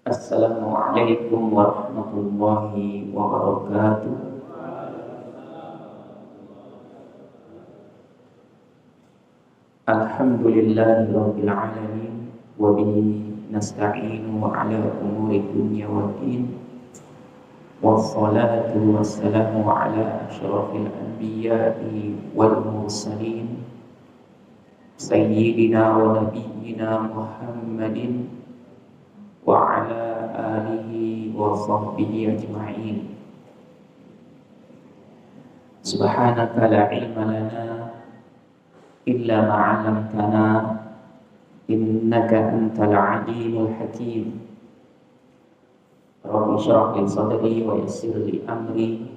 Assalamualaikum warahmatullahi wabarakatuh. Alhamdulillahi rabbil alamin wa bihi nasta'inu ala umuri dunya waddin. Wassalatu wassalamu ala asyrafil anbiya'i wal mursalin sayyidina wa nabiyyina Muhammadin wa ala alihi wa sahbihi ajma'in. Subhanaka la ilma lana illa ma 'allamtana innaka antal alimul hakim. Rabbi shrah li sadri wa yassir li amri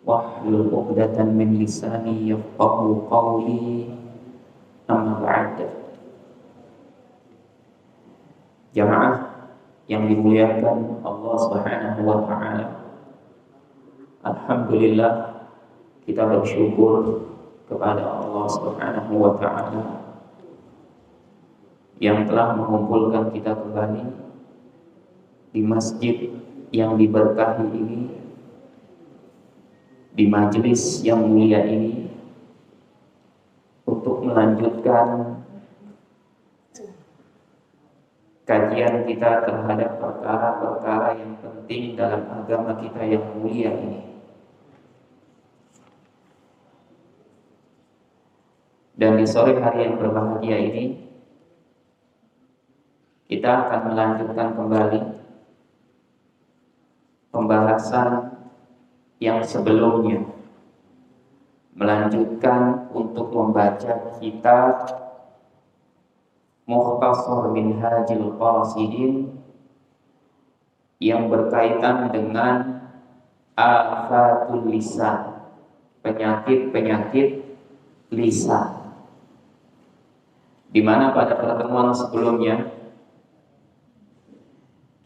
wahlul 'uqdatan min lisani yafqahu qawli. Amma ba'd. Jamaah yang dimuliakan Allah Subhanahu wa taala. Alhamdulillah, kita bersyukur kepada Allah Subhanahu wa taala yang telah mengumpulkan kita kembali di masjid yang diberkahi ini, di majelis yang mulia ini, untuk melanjutkan kajian kita terhadap perkara-perkara yang penting dalam agama kita yang mulia ini. Dan di sore hari yang berbahagia ini, kita akan melanjutkan kembali pembahasan yang sebelumnya, melanjutkan untuk membaca kitab Mukhtasar Minhajul Qasidin yang berkaitan dengan afatul lisan, penyakit-penyakit lisan. Di mana pada pertemuan sebelumnya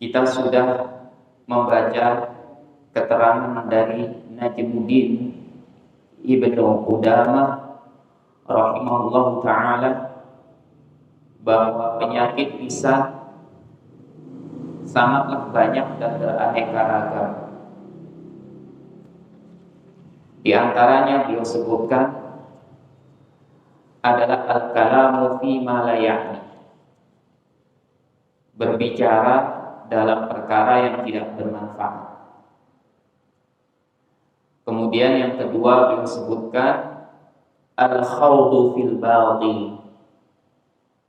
kita sudah membaca keterangan dari Najmuddin Ibnu Qudamah rahimahullahu ta'ala bahwa penyakit lisan sangatlah banyak dan beraneka ragam. Di antaranya beliau sebutkan adalah al-kalamu fi ma la ya'ni, berbicara dalam perkara yang tidak bermanfaat. Kemudian yang kedua beliau sebutkan al-khawdu fil batil,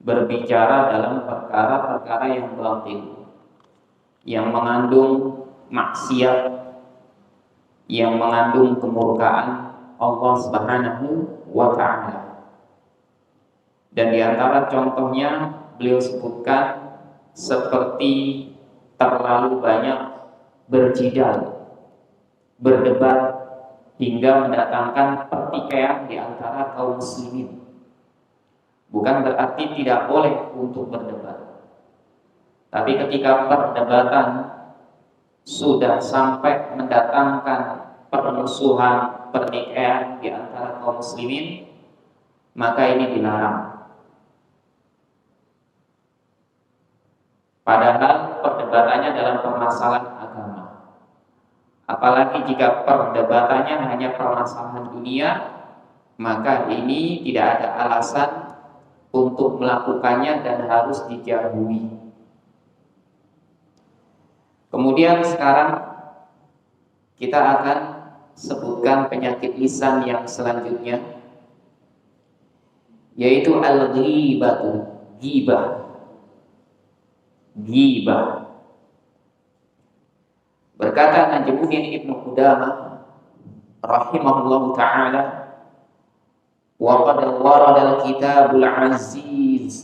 berbicara dalam perkara-perkara yang batil, yang mengandung maksiat, yang mengandung kemurkaan Allah Subhanahu wa ta'ala. Dan di antara contohnya beliau sebutkan seperti terlalu banyak berjidal, berdebat, hingga mendatangkan pertikaian di antara kaum muslimin. Bukan berarti tidak boleh untuk berdebat, tapi ketika perdebatan sudah sampai mendatangkan permusuhan, pertikaian di antara kaum muslimin, maka ini dilarang. Padahal perdebatannya dalam permasalahan agama. Apalagi jika perdebatannya hanya permasalahan dunia, maka ini tidak ada alasan untuk melakukannya dan harus dijauhi. Kemudian sekarang kita akan sebutkan penyakit lisan yang selanjutnya, yaitu al-ghibatu, ghibah. Ghibah. Berkata Najmuddin Ibnu Qudamah rahimahullahu ta'ala, وَقَدْ وَرَدَ الْكِتَابُ الْعَزِيزُ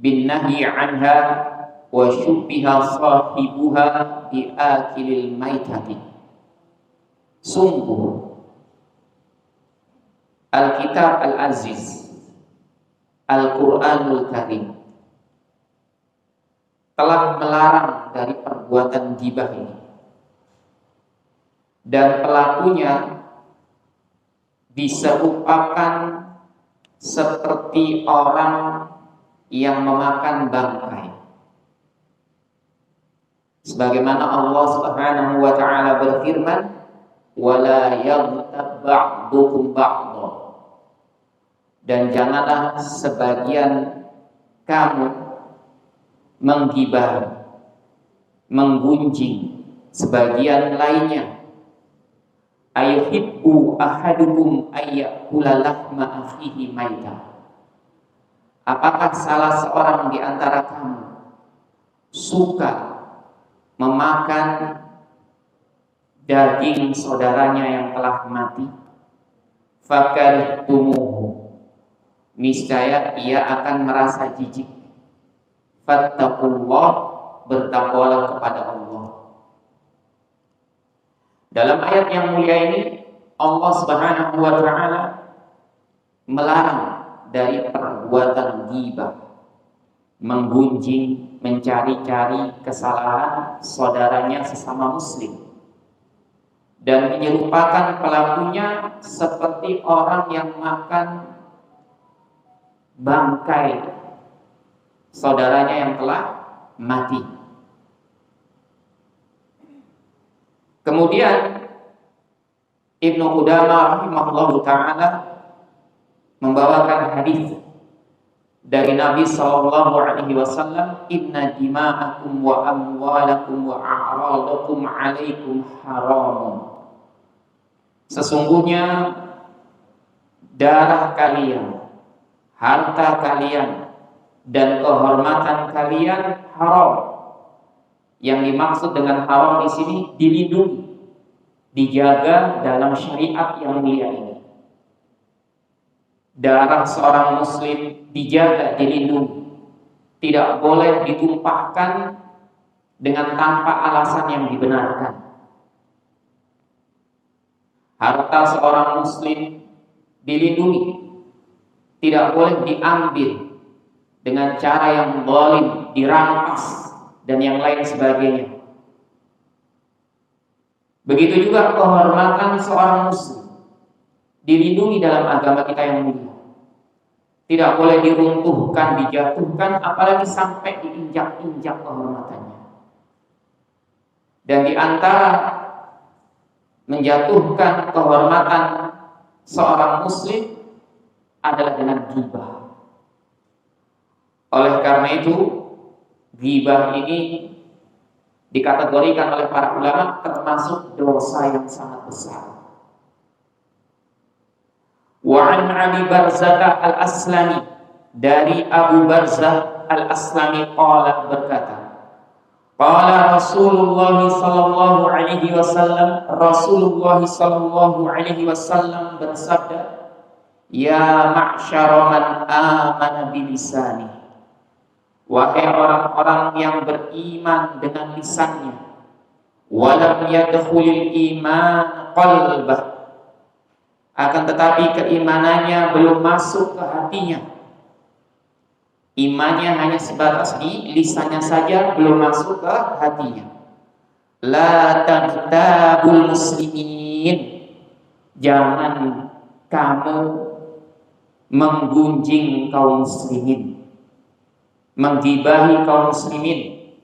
بِالنَّهْيِ عَنْهَا وَشُبِّهَ صَاحِبُهَا بِآكِلِ الْمَيْتَةِ. Sungguh Al-Kitab Al-Aziz, Al-Quranul Karim, telah melarang dari perbuatan ghibah ini, dan pelakunya diserupakan seperti orang yang memakan bangkai. Sebagaimana Allah Subhanahu wa taala berfirman, "Wala yaghtab ba'dukum ba'dha." Dan janganlah sebagian kamu menggibah, menggunjing sebagian lainnya. Ayuhibbu ahadukum ayyakula lahma akhihi maita. Apakah salah seorang di antara kamu suka memakan daging saudaranya yang telah mati? Fakarihtumuhu, niscaya ia akan merasa jijik. Fattaqullah, bertakwalah kepada Allah. Dalam ayat yang mulia ini Allah Subhanahu wa taala melarang dari perbuatan ghibah, menggunjing, mencari-cari kesalahan saudaranya sesama muslim, dan menyerupakan pelakunya seperti orang yang makan bangkai saudaranya yang telah mati. Kemudian Ibnu Qudamah rahimahullahu taala membawakan hadis dari Nabi sallallahu alaihi wasallam, "Inna dima'akum wa amwalakum wa a'radakum 'alaikum haramun." Sesungguhnya darah kalian, harta kalian, dan kehormatan kalian haram. Yang dimaksud dengan haram di sini dilindungi, dijaga dalam syariat yang mulia ini. Darah seorang muslim dijaga, dilindungi, tidak boleh ditumpahkan dengan tanpa alasan yang dibenarkan. Harta seorang muslim dilindungi, tidak boleh diambil dengan cara yang zalim, dirampas dan yang lain sebagainya. Begitu juga kehormatan seorang muslim dilindungi dalam agama kita yang mulia. Tidak boleh diruntuhkan, dijatuhkan, apalagi sampai diinjak-injak kehormatannya. Dan di antara menjatuhkan kehormatan seorang muslim adalah dengan ghibah. Oleh karena itu, ghibah ini dikategorikan oleh para ulama termasuk dosa yang sangat besar. Wa an Abi Barzah al-Aslami, dari Abu Barzah al-Aslami qala, berkata, qala Rasulullah sallallahu alaihi wasallam, Rasulullah sallallahu alaihi wasallam bersabda, ya ma'syara man amana bilisani, wahai orang-orang yang beriman dengan lisannya, walam yadkhulil iman qalbah, akan tetapi keimanannya belum masuk ke hatinya. Imannya hanya sebatas di lisannya saja, belum masuk ke hatinya. La taghtabul muslimin, jangan kamu menggunjing kaum muslimin, menggibahi kaum muslimin.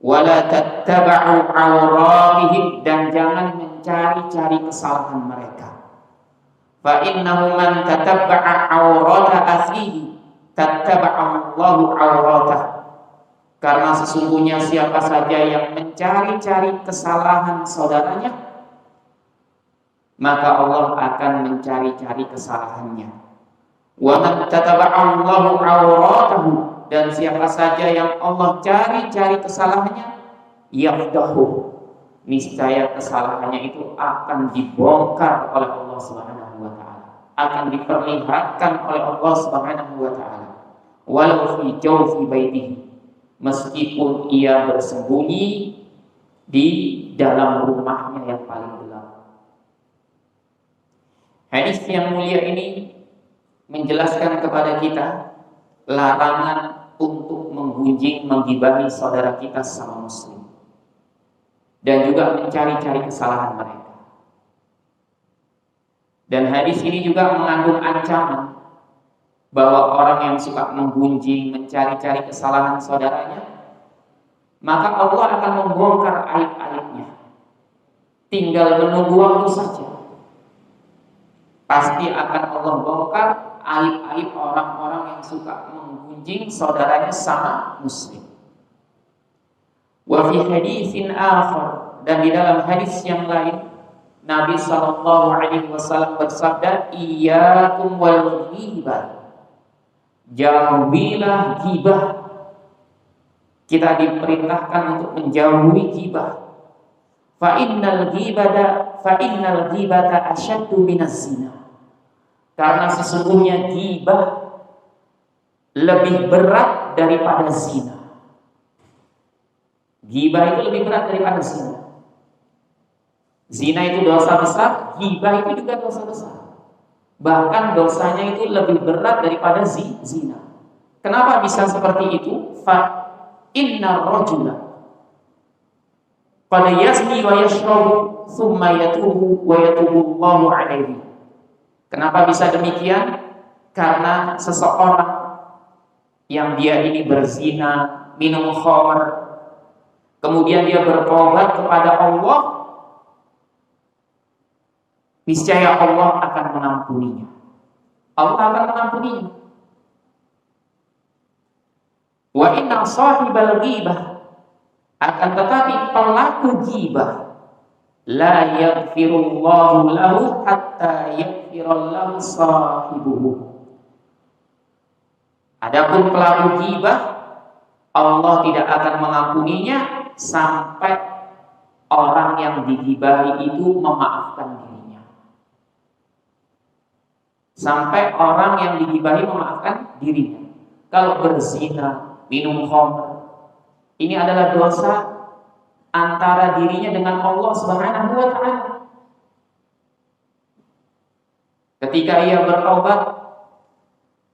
Wala tattaba'u awratihim, dan jangan mencari-cari kesalahan mereka. Fa innahu man tatabba'a awrata akhihi tattaba'allahu awratah, karena sesungguhnya siapa saja yang mencari-cari kesalahan saudaranya, maka Allah akan mencari-cari kesalahannya. Wa man tataba'allahu awratahu, dan siapa saja yang Allah cari-cari kesalahannya, yafdahu, niscaya kesalahannya itu akan dibongkar oleh Allah Subhanahu wa taala, akan diperlihatkan oleh Allah Subhanahu wa taala, walau fi jawfi baitihi, meskipun ia bersembunyi di dalam rumahnya yang paling gelap. Hadis yang mulia ini menjelaskan kepada kita larangan untuk menggunjing, menggibahi saudara kita sesama muslim, dan juga mencari-cari kesalahan mereka. Dan hadis ini juga mengandung ancaman bahwa orang yang suka menggunjing, mencari-cari kesalahan saudaranya, maka Allah akan membongkar aib-aibnya. Tinggal menunggu waktu saja. Pasti akan Allah bongkar aib-aib orang-orang yang suka menggunjing saudaranya sama muslim. Wa fi haditsin akhar, dan di dalam hadis yang lain Nabi sallallahu alaihi wasallam bersabda, iyyakum wal ghibah. Jauhilah ghibah. Kita diperintahkan untuk menjauhi ghibah. Fa innal ghibata asyaddu minaz zina. Karena sesungguhnya ghibah lebih berat daripada zina. Ghibah itu lebih berat daripada zina. Zina itu dosa besar, ghibah itu juga dosa besar. Bahkan dosanya itu lebih berat daripada zina. Kenapa bisa seperti itu? Fa inna rajula qad yazni wa yashrabu thumma yatubu wa yatubu Allahu alaihi. Kenapa bisa demikian? Karena seseorang yang dia ini berzina, minum khamr, kemudian dia bertobat kepada Allah, niscaya Allah akan mengampuninya. Allah akan mengampuninya. Wa inna sahibal ghibah, akan tetapi pelaku ghibah, la yaghfirullahu lahu hatta yaghfirallahu sahibuhu. Adapun pelaku ghibah, Allah tidak akan mengampuninya sampai orang yang dighibahi itu memaafkan dirinya. Sampai orang yang dighibahi memaafkan dirinya. Kalau berzina, minum khamr, ini adalah dosa antara dirinya dengan Allah Subhanahu wa taala. Ketika ia bertaubat,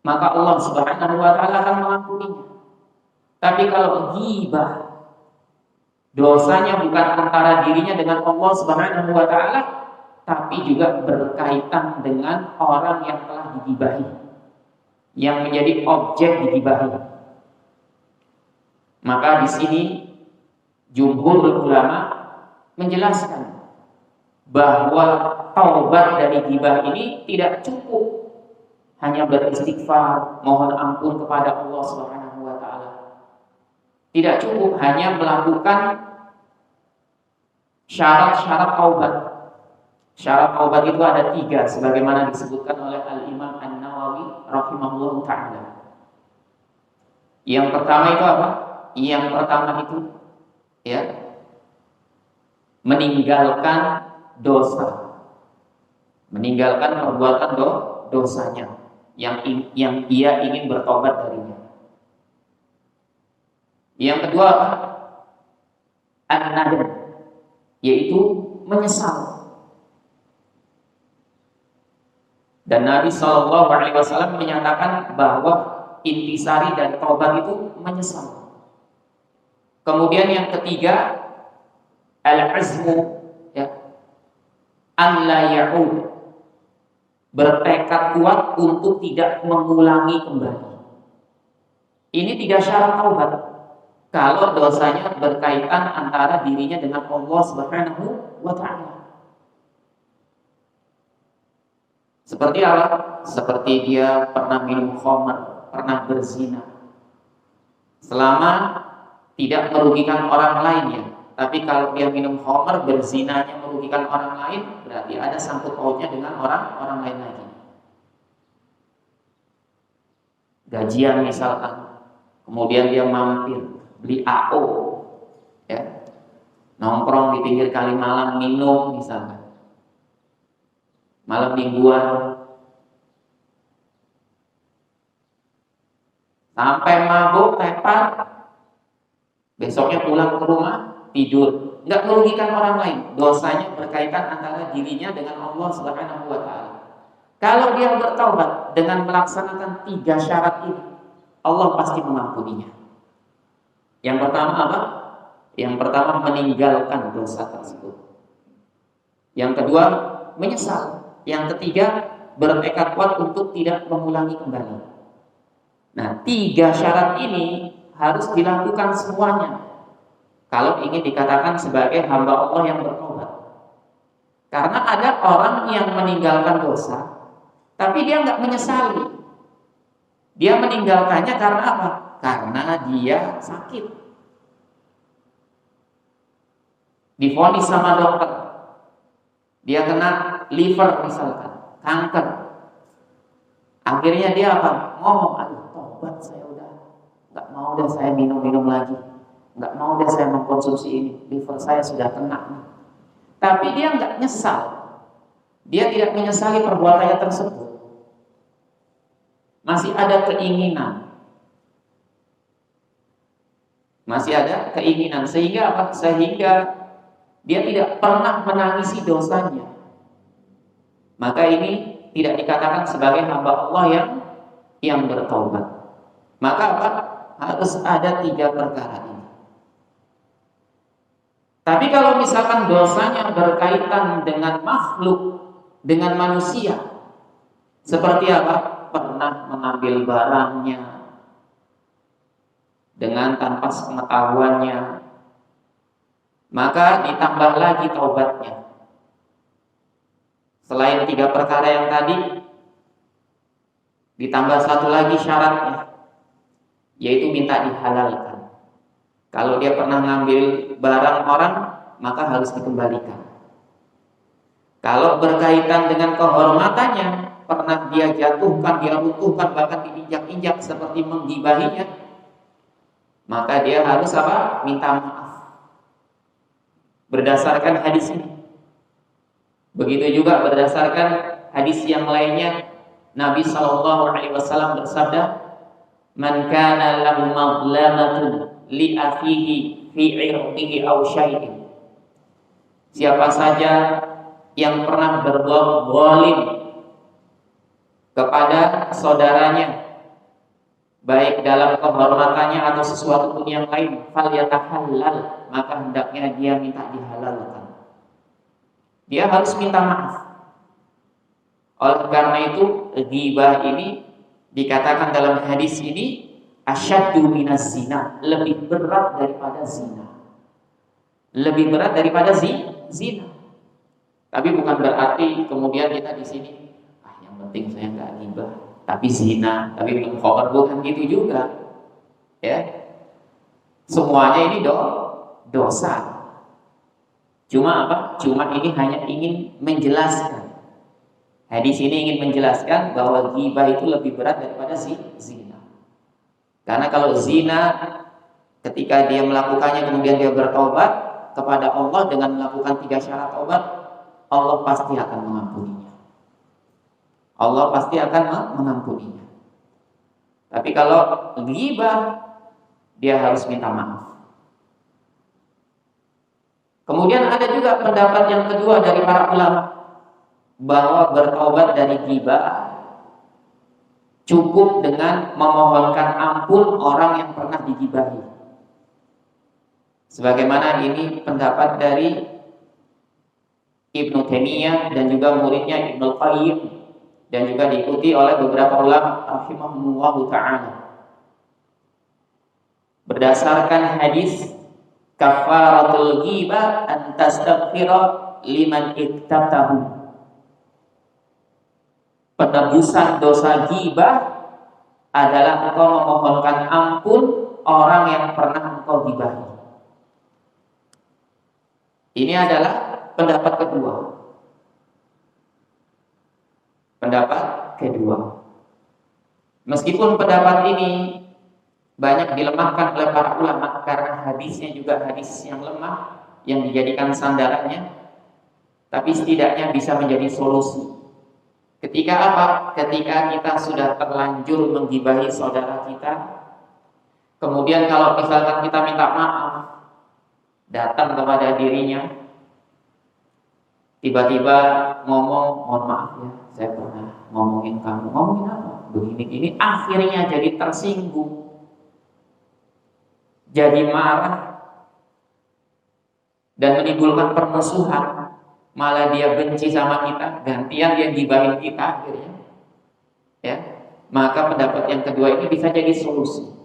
maka Allah Subhanahu wa taala akan mengampuninya. Tapi kalau ghibah, dosanya bukan antara dirinya dengan Allah Subhanahu wa taala, tapi juga berkaitan dengan orang yang telah dighibahi, yang menjadi objek dighibahi. Maka di sini jumhur ulama menjelaskan bahwa taubat dari ghibah ini tidak cukup hanya beristighfar, mohon ampun kepada Allah Subhanahu wa taala. Tidak cukup hanya melakukan syarat-syarat taubat. Syarat taubat itu ada 3 sebagaimana disebutkan oleh Al-Imam An-Nawawi rahimahullah ta'ala. Yang pertama itu apa? Yang pertama itu ya, meninggalkan dosa. Meninggalkan perbuatan dosanya yang ia ingin bertobat darinya. Yang kedua apa? An-nadam, yaitu menyesal. Dan Nabi SAW menyatakan bahwa intisari dari taubat itu menyesal. Kemudian yang ketiga, al-azmu, ya, an la ya'ud, bertekad kuat untuk tidak mengulangi kembali. Ini 3 syarat taubat. Kalau dosanya berkaitan antara dirinya dengan Allah Subhanahu wa taala. Seperti apa? Seperti dia pernah minum khamr, pernah berzina. Selama tidak merugikan orang lain ya. Tapi kalau dia minum khamr, berzinanya merugikan orang lain, berarti ada sangkut pautnya dengan orang lain lagi. Gajian misalkan, kemudian dia mampir beli AO, ya, nongkrong di pinggir kali malam minum misalkan, malam mingguan, sampai mabuk tepar, besoknya pulang ke rumah tidur, nggak merugikan orang lain. Dosanya berkaitan antara dirinya dengan Allah Subhanahu wa taala. Kalau dia bertaubat dengan melaksanakan 3 syarat ini, Allah pasti mengampuninya. Yang pertama apa? Yang pertama meninggalkan dosa tersebut. Yang kedua menyesal. Yang ketiga bertekad kuat untuk tidak mengulangi kembali. Nah, 3 syarat ini harus dilakukan semuanya. kalau ingin dikatakan sebagai hamba Allah yang bertobat. Karena ada orang yang meninggalkan dosa, tapi dia nggak menyesali. Dia meninggalkannya karena apa? Karena dia sakit. Divonis sama dokter, dia kena liver misalkan, kanker. Akhirnya dia apa? Ngomong, aduh tobat saya udah, nggak mau deh saya minum lagi, nggak mau deh saya mengkonsumsi ini, liver saya sudah kena. Tapi dia nggak nyesal, dia tidak menyesali perbuatannya tersebut. Masih ada keinginan, sehingga apa? Sehingga dia tidak pernah menangisi dosanya. Maka ini tidak dikatakan sebagai hamba Allah yang bertaubat. Maka apa? Harus ada 3 perkara ini. Tapi kalau misalkan dosanya berkaitan dengan makhluk, dengan manusia, seperti apa? Pernah mengambil barangnya dengan tanpa pengetahuannya, maka ditambah lagi taubatnya. Selain 3 perkara yang tadi, ditambah 1 lagi syaratnya, yaitu minta dihalalkan. Kalau dia pernah ngambil barang orang, maka harus dikembalikan. Kalau berkaitan dengan kehormatannya, pernah dia jatuhkan, dia runtuhkan, bahkan diinjak-injak seperti menggibahinya, maka dia harus apa? Minta maaf. Berdasarkan hadis ini. Begitu juga berdasarkan hadis yang lainnya, Nabi SAW bersabda, "Man kana lahu madlamatun li akhihi fi 'irdihi aw syai'in." Siapa saja yang pernah berbuat zalim kepada saudaranya, baik dalam kehormatannya atau sesuatu pun yang lain, falyatahallal, maka hendaknya dia minta dihalalkan. Dia harus minta maaf. Oleh karena itu, ghibah ini dikatakan dalam hadis ini asyaddu minas zina, lebih berat daripada zina. Lebih berat daripada zina. Tapi bukan berarti kemudian kita di sini, yang penting saya nggak ghibah, tapi zina, tapi mengkhobar, bukan gitu juga. Ya, semuanya ini dosa. Cuma apa? Cuma ini hanya ingin menjelaskan. Hadis ini ingin menjelaskan bahwa ghibah itu lebih berat daripada zina. Karena kalau zina, ketika dia melakukannya kemudian dia bertobat kepada Allah dengan melakukan 3 syarat taubat, Allah pasti akan mengampuninya. Allah pasti akan mengampuninya. Tapi kalau ghibah, dia harus minta maaf. Kemudian ada juga pendapat yang kedua dari para ulama, bahwa bertaubat dari ghibah cukup dengan memohonkan ampun orang yang pernah digibahi. Sebagaimana ini pendapat dari Ibnu Taimiyah dan juga muridnya Ibnu Qayyim, dan juga diikuti oleh beberapa ulama rahimahumullahu ta'ala. Berdasarkan hadis kafaratul ghibah an tastaghfira liman iktabtahu. Penebusan dosa ghibah adalah engkau memohonkan ampun orang yang pernah engkau ghibahi. Ini adalah pendapat kedua. Pendapat kedua. Meskipun pendapat ini banyak dilemahkan oleh para ulama karena hadisnya juga hadis yang lemah yang dijadikan sandarannya, tapi setidaknya bisa menjadi solusi. Ketika apa? Ketika kita sudah terlanjur menggibahi saudara kita, kemudian kalau misalkan kita minta maaf, datang kepada dirinya, tiba-tiba ngomong, mohon maaf ya, saya pernah ngomongin kamu. Ngomongin apa? Begini-gini, akhirnya jadi tersinggung, jadi marah, dan menimbulkan permusuhan. Malah dia benci sama kita, gantian dia gibahin kita akhirnya. Ya, maka pendapat yang kedua ini bisa jadi solusi.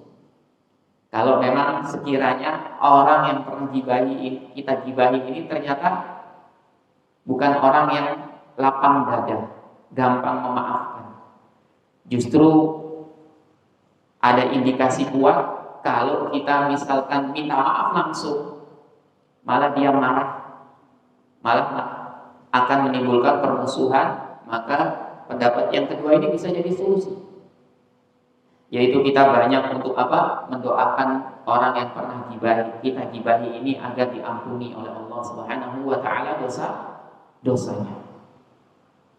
Kalau memang sekiranya orang yang pernah kita gibahi ini ternyata bukan orang yang lapang dada, gampang memaafkan. Justru ada indikasi kuat kalau kita misalkan minta maaf langsung, malah dia marah, malah akan menimbulkan permusuhan. Maka pendapat yang kedua ini bisa jadi solusi, yaitu kita banyak untuk apa? Mendoakan orang yang pernah kita gibahi ini agar diampuni oleh Allah Subhanahu wa taala dosanya.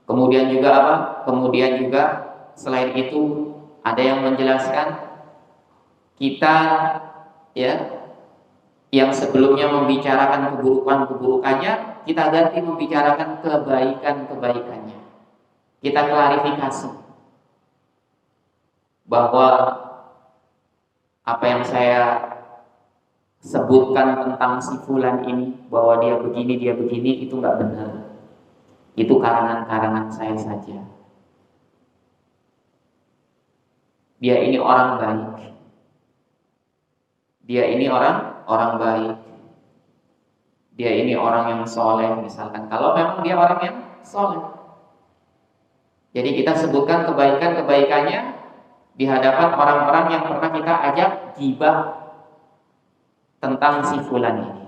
Kemudian juga apa? Kemudian juga selain itu ada yang menjelaskan kita ya yang sebelumnya membicarakan keburukannya, kita ganti membicarakan kebaikannya. Kita klarifikasi bahwa apa yang saya sebutkan tentang si fulan ini, bahwa dia begini itu nggak benar. Itu karangan-karangan saya saja. Dia ini orang baik. Dia ini orang baik. Dia ini orang yang soleh misalkan. Kalau memang dia orang yang soleh, jadi kita sebutkan kebaikannya di hadapan orang-orang yang pernah kita ajak gibah tentang si fulan ini.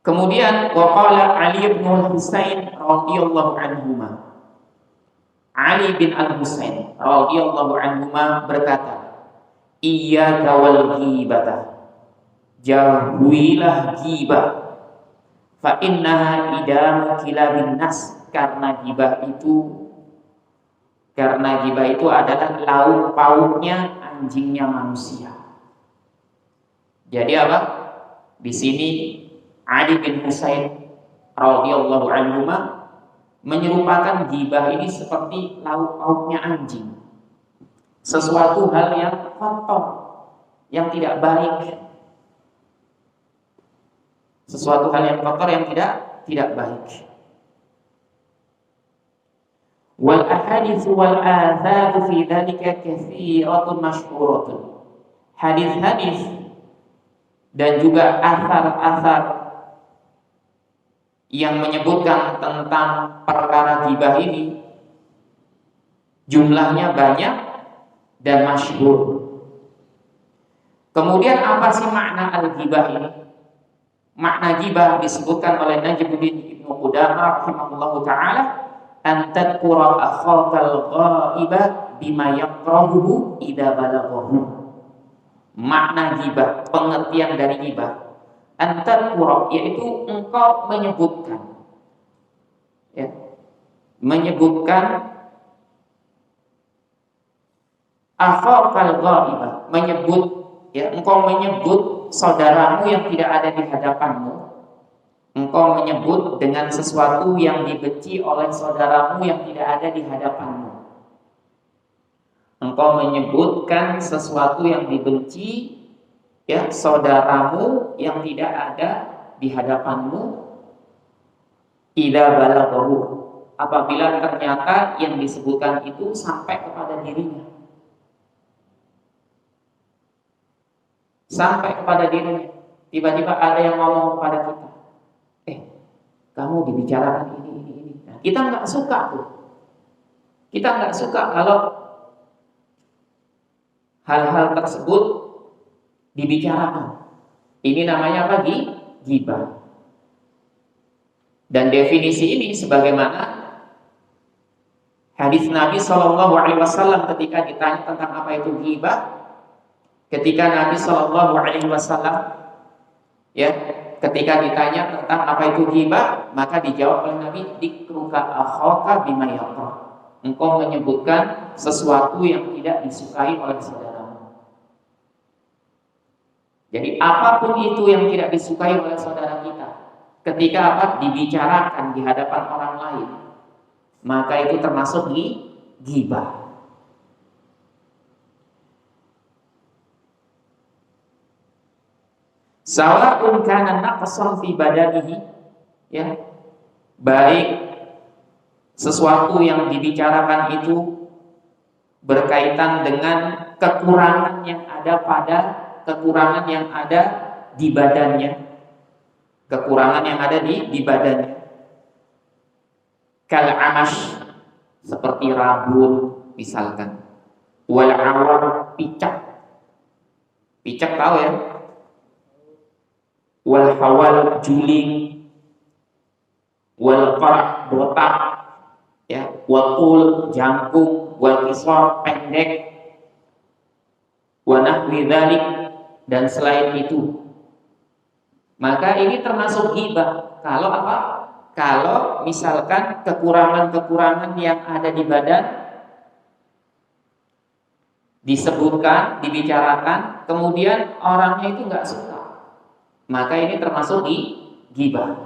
Kemudian waqala Ali bin Al-Husain radhiyallahu anhuma. Ali bin Al-Husain radhiyallahu anhuma berkata, "Iyyaka wal ghibata." Jauhilah ghibah. Fa innaha idamu kilabin nas. Karena ghibah itu adalah lauk pauknya anjingnya manusia. Jadi apa? Di sini Ali bin Husain radhiyallahu anhuma menyerupakan ghibah ini seperti lauk pauknya anjing. Sesuatu hal yang kotor, yang tidak baik. Sesuatu hal yang kotor yang tidak baik. Wal ahadits wal athar fi dzalika katsiratun masyhuratun. Hadis-hadis dan juga asar-asar yang menyebutkan tentang perkara ghibah ini jumlahnya banyak dan masyhur. Kemudian apa sih makna al-ghibah ini? Makna ghibah disebutkan oleh Najmuddin Ibnu Qudamah rahimahullahu taala, an tadhkura akhakal ghaiba bima yakrahuhu idza balaghahu. Makna ghibah, pengertian dari ghibah, an tadhkura yaitu engkau menyebutkan, ya, menyebutkan akhakal ghaiba, engkau menyebut saudaramu yang tidak ada di hadapanmu. Engkau menyebut dengan sesuatu yang dibenci oleh saudaramu yang tidak ada di hadapanmu. Engkau menyebutkan sesuatu yang dibenci, ya, saudaramu yang tidak ada di hadapanmu. Idza balaghahu, apabila ternyata yang disebutkan itu sampai kepada dirinya. Sampai kepada dirinya. Tiba-tiba ada yang ngomong kepada kita, kamu dibicarakan ini. Nah, kita nggak suka tuh. Kita nggak suka kalau hal-hal tersebut dibicarakan. Ini namanya apa? Ghibah. Dan definisi ini sebagaimana hadis Nabi SAW ketika ditanya tentang apa itu ghibah. Ketika Nabi SAW ketika ditanya tentang apa itu ghibah, maka dijawab oleh Nabi, dikruka akhaka bima yakrah. Engkau menyebutkan sesuatu yang tidak disukai oleh saudaramu. Jadi apapun itu yang tidak disukai oleh saudara kita, ketika apa? Dibicarakan di hadapan orang lain, maka itu termasuk ghibah. Sawa'un kana naqsan fi badanihi, ya, baik sesuatu yang dibicarakan itu berkaitan dengan kekurangan yang ada di badannya, kekurangan yang ada di badannya. Kal amash, seperti rambut misalkan, wal awar, picak tahu ya, wal hawal, juling, wal qara, botak ya, watul, jangkung, wal qisar, pendek, wa nahwi dzalik, dan selain itu. Maka ini termasuk ghibah. Kalau apa? Kalau misalkan kekurangan-kekurangan yang ada di badan disebutkan, dibicarakan, kemudian orangnya itu nggak suka, maka ini termasuk ghibah.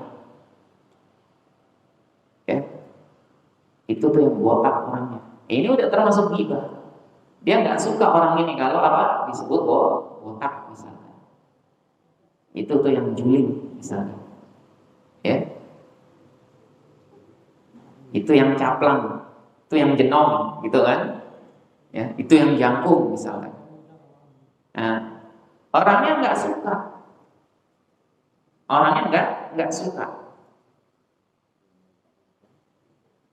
Ya. Itu tuh yang botak orangnya. Ini udah termasuk ghibah. Dia nggak suka orang ini kalau apa? Disebut botak misalnya. Itu tuh yang juling misalnya. Ya. Itu yang caplang, itu yang jenong, gitu kan? Ya, itu yang jangkung misalnya. Nah, orangnya nggak suka, nggak suka.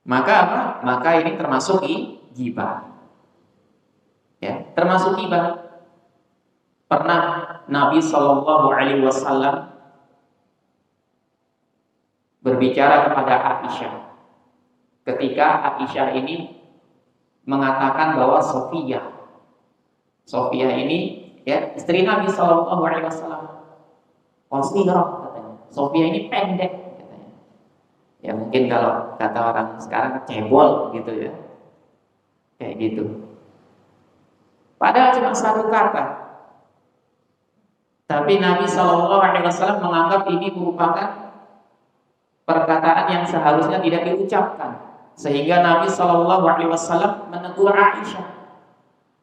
Maka apa? Maka ini termasuk ghibah. Ya, termasuk ghibah. Pernah Nabi Shallallahu Alaihi Wasallam berbicara kepada Aisyah. Ketika Aisyah ini mengatakan bahwa Sofia ini ya istri Nabi Shallallahu Alaihi Wasallam, qasirah katanya. Sofia ini pendek katanya. Ya mungkin kalau kata orang sekarang cebol gitu ya, kayak gitu. Padahal cuma satu kata, tapi Nabi Shallallahu Alaihi Wasallam menganggap ini merupakan perkataan yang seharusnya tidak diucapkan. Sehingga Nabi Shallallahu Alaihi Wasallam menegur Aisyah.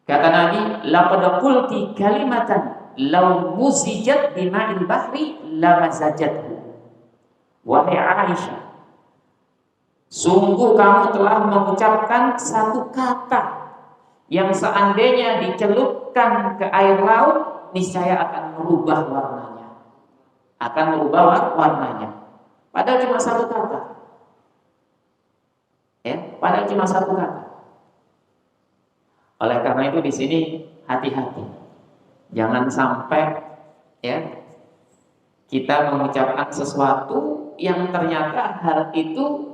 Kata Nabi, laqad qulti kalimatan law muzijat bima'il bahri lamazajathu. Wahai Aisyah, sungguh kamu telah mengucapkan satu kata yang seandainya dicelupkan ke air laut niscaya akan merubah warnanya. Padahal cuma satu kata. Ya, padahal cuma satu kata. Oleh karena itu di sini hati-hati, jangan sampai ya kita mengucapkan sesuatu yang ternyata hal itu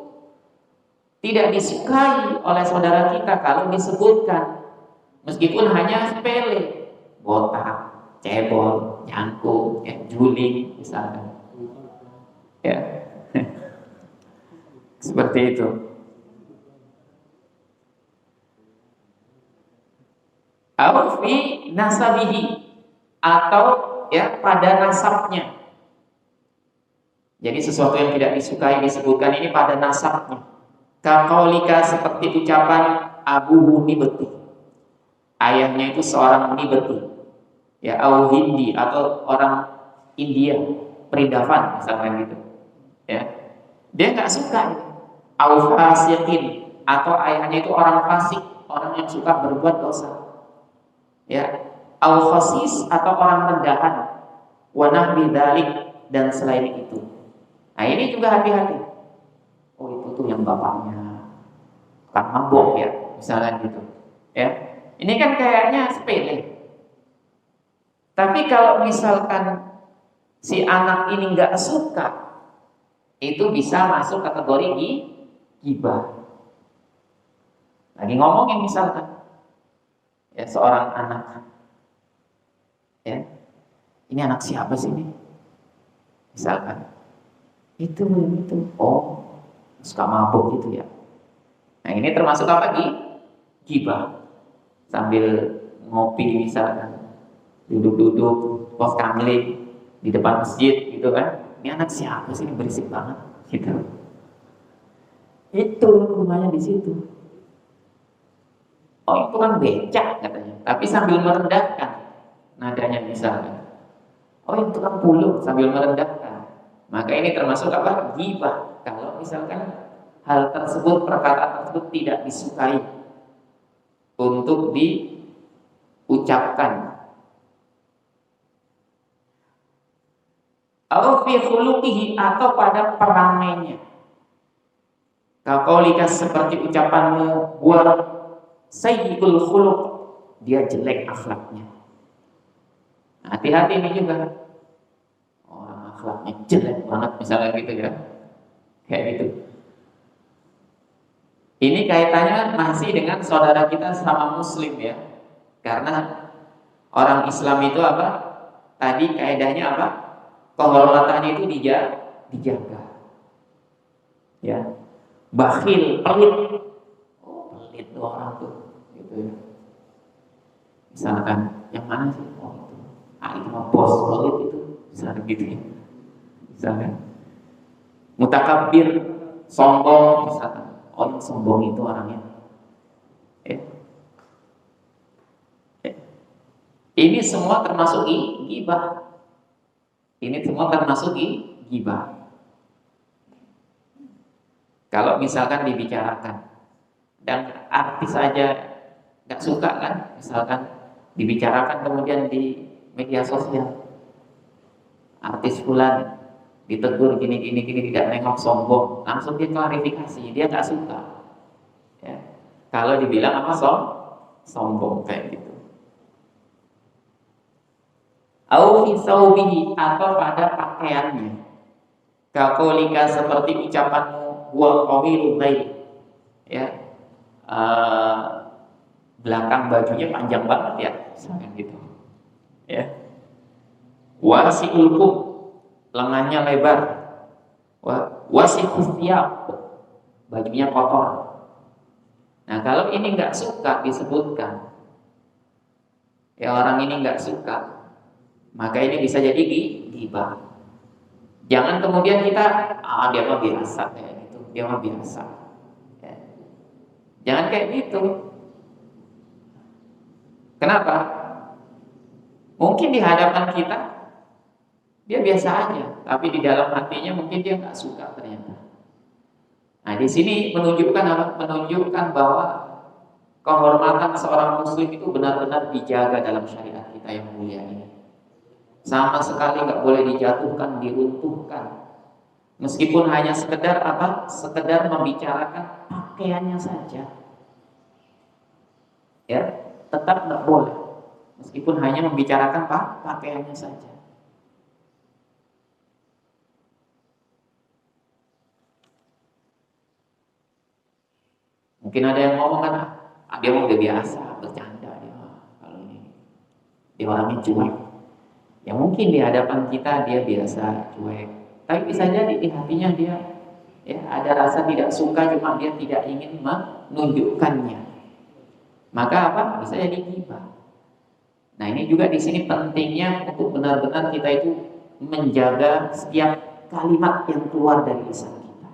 tidak disukai oleh saudara kita kalau disebutkan, meskipun hanya sepele, botak, cebol, jangkung, ya, juling misalnya, ya seperti itu. Fi nasabihi, atau ya pada nasabnya. Jadi sesuatu yang tidak disukai disebutkan ini pada nasabnya. Kaqaulika, seperti ucapan Abu Nibti, ayahnya itu seorang Nibti, ya, au Hindi, atau orang India, Perindavan misalnya gitu. Ya, dia nggak suka ini. Au fasiqin, atau ayahnya itu orang fasik, orang yang suka berbuat dosa. Ya, al khasis, atau orang rendahan, wa nahwi dzalik, dan selain itu. Nah ini juga hati-hati. Oh itu tuh yang bapaknya kan mabok ya, misalnya gitu. Ya, ini kan kayaknya sepele. Tapi kalau misalkan si anak ini nggak suka, itu bisa masuk kategori ghibah. Lagi ngomongin misalkan, ya seorang anak, ya ini anak siapa sih ini? Misalkan itu, oh suka mabuk gitu ya. Nah ini termasuk apa ghibah. Sambil ngopi misalkan, duduk-duduk pos kamling di depan masjid gitu kan. Ini anak siapa sih, ini berisik banget gitu. Itu rumahnya di situ. Oh itu kan becak katanya, tapi sambil merendahkan nadanya misalnya. Oh itu kan pulung, sambil merendahkan. Maka ini termasuk apa? Ghibah. Kalau misalkan hal tersebut, perkataan tersebut tidak disukai untuk ucapkan. Atau fi khuluqihi, atau pada perangainya. Kaqaulika, seperti ucapanmu, wa sayyi'ul khuluq, dia jelek akhlaknya. Hati-hati ini juga. Orang akhlaknya jelek banget misalnya gitu ya. Kayak gitu. Ini kaitannya masih dengan saudara kita sama muslim ya. Karena orang Islam itu apa? Tadi kaidahnya apa? Kehormatannya itu dijaga. Ya. Bakhil, pelit. Oh, pelit tuh orang tuh, gitu ya. Misalkan yang mana sih? Oh, itu. Ah, itu mah bos pelit itu. Misalkan gitu ya. Misalkan mutakabbir, sombong misalkan. Oh, yang sombong itu orangnya. Ini semua termasuk ghibah. Ini semua termasuk ghibah. Kalau misalkan dibicarakan dan artis saja nggak suka kan, misalkan dibicarakan kemudian di media sosial, artis fulan ditegur gini tidak nengok, sombong, langsung dia klarifikasi, dia nggak suka. Ya. Kalau dibilang apa sombong kayak gitu. Au fi saubihi, atau pada pakaiannya. Kaqaulika, seperti ucapanmu, wa qawilul baik. Ya. Belakang bajunya panjang banget ya, misalkan gitu. Ya. Wasi'ul kum, lengannya lebar. Wasi'ul thiyab, bajunya kotor. Nah, kalau ini nggak suka disebutkan, ya orang ini nggak suka, maka ini bisa jadi ghibah. Jangan kemudian kita, dia mah biasa kayak gitu, dia mah biasa. Ya. Jangan kayak gitu. Kenapa? Mungkin di hadapan kita dia biasa aja, tapi di dalam hatinya mungkin dia nggak suka ternyata. Nah, di sini menunjukkan apa? Menunjukkan bahwa kehormatan seorang muslim itu benar-benar dijaga dalam syariat kita yang mulia ini. Sama sekali nggak boleh dijatuhkan, diruntuhkan. Meskipun hanya sekedar apa? Sekedar membicarakan pakaiannya saja. Ya, tetap nggak boleh. Meskipun hanya membicarakan pakaiannya saja. Mungkin ada yang ngomong kan, dia mau udah biasa bercanda dia. Kalau ini dia orangnya cuek. Ya mungkin di hadapan kita dia biasa cuek, tapi bisa jadi di hatinya dia ya ada rasa tidak suka, cuma dia tidak ingin menunjukkannya. Maka apa? Bisa jadi ghibah. Nah, ini juga di sini pentingnya untuk benar-benar kita itu menjaga setiap kalimat yang keluar dari lisan kita.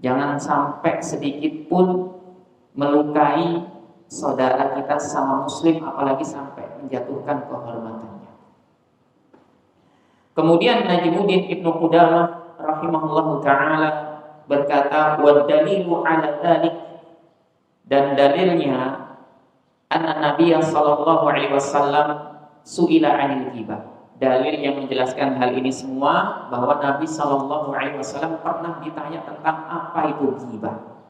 Jangan sampai sedikit pun melukai saudara kita sesama muslim, apalagi sampai menjatuhkan kehormatannya. Kemudian Najmuddin Ibnu Qudamah rahimahullahu ta'ala berkata, wa dalilu ala dzalik, dan dalilnya anna Nabiya sallallahu alaihi wasallam su'ila 'anil ghibah. Dalil yang menjelaskan hal ini semua bahwa Nabi sallallahu alaihi wasallam pernah ditanya tentang apa itu ghibah.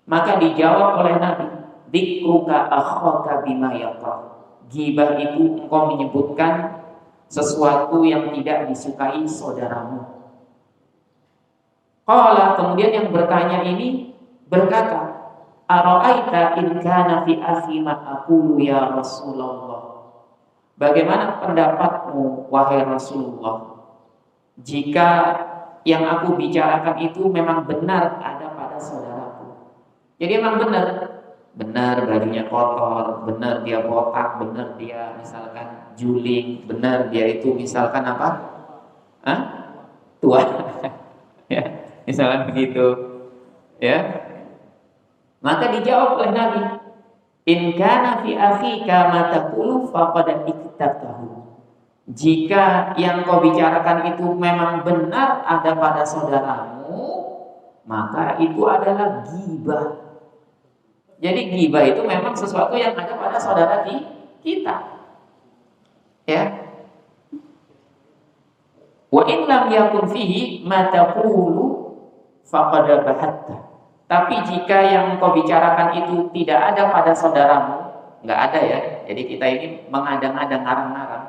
Maka dijawab oleh Nabi, dzikruka akhaka bima yakrah. Ghibah itu engkau menyebutkan sesuatu yang tidak disukai saudaramu. Qala, kemudian yang bertanya ini berkata, ara'aita in kana fi akhi ma aqulu ya Rasulullah. Bagaimana pendapatmu wahai Rasulullah, jika yang aku bicarakan itu memang benar ada pada saudaraku? Jadi memang benar bajunya kotor, benar dia botak, benar dia misalkan juling, benar dia itu misalkan apa? Tua. Ya, misalkan begitu. Ya. Maka dijawab oleh Nabi, in kana fi akhika ma taqulu faqad iktabtahu. Jika yang kau bicarakan itu memang benar ada pada saudaramu, maka itu adalah ghibah. Jadi ghibah itu memang sesuatu yang ada pada saudara kita. Ya. Wa in lam yakun fihi ma taqulu faqad bahatta. Tapi jika yang engkau bicarakan itu tidak ada pada saudaramu, enggak ada ya. Jadi kita ini mengadang-adang, ngarang-ngarang,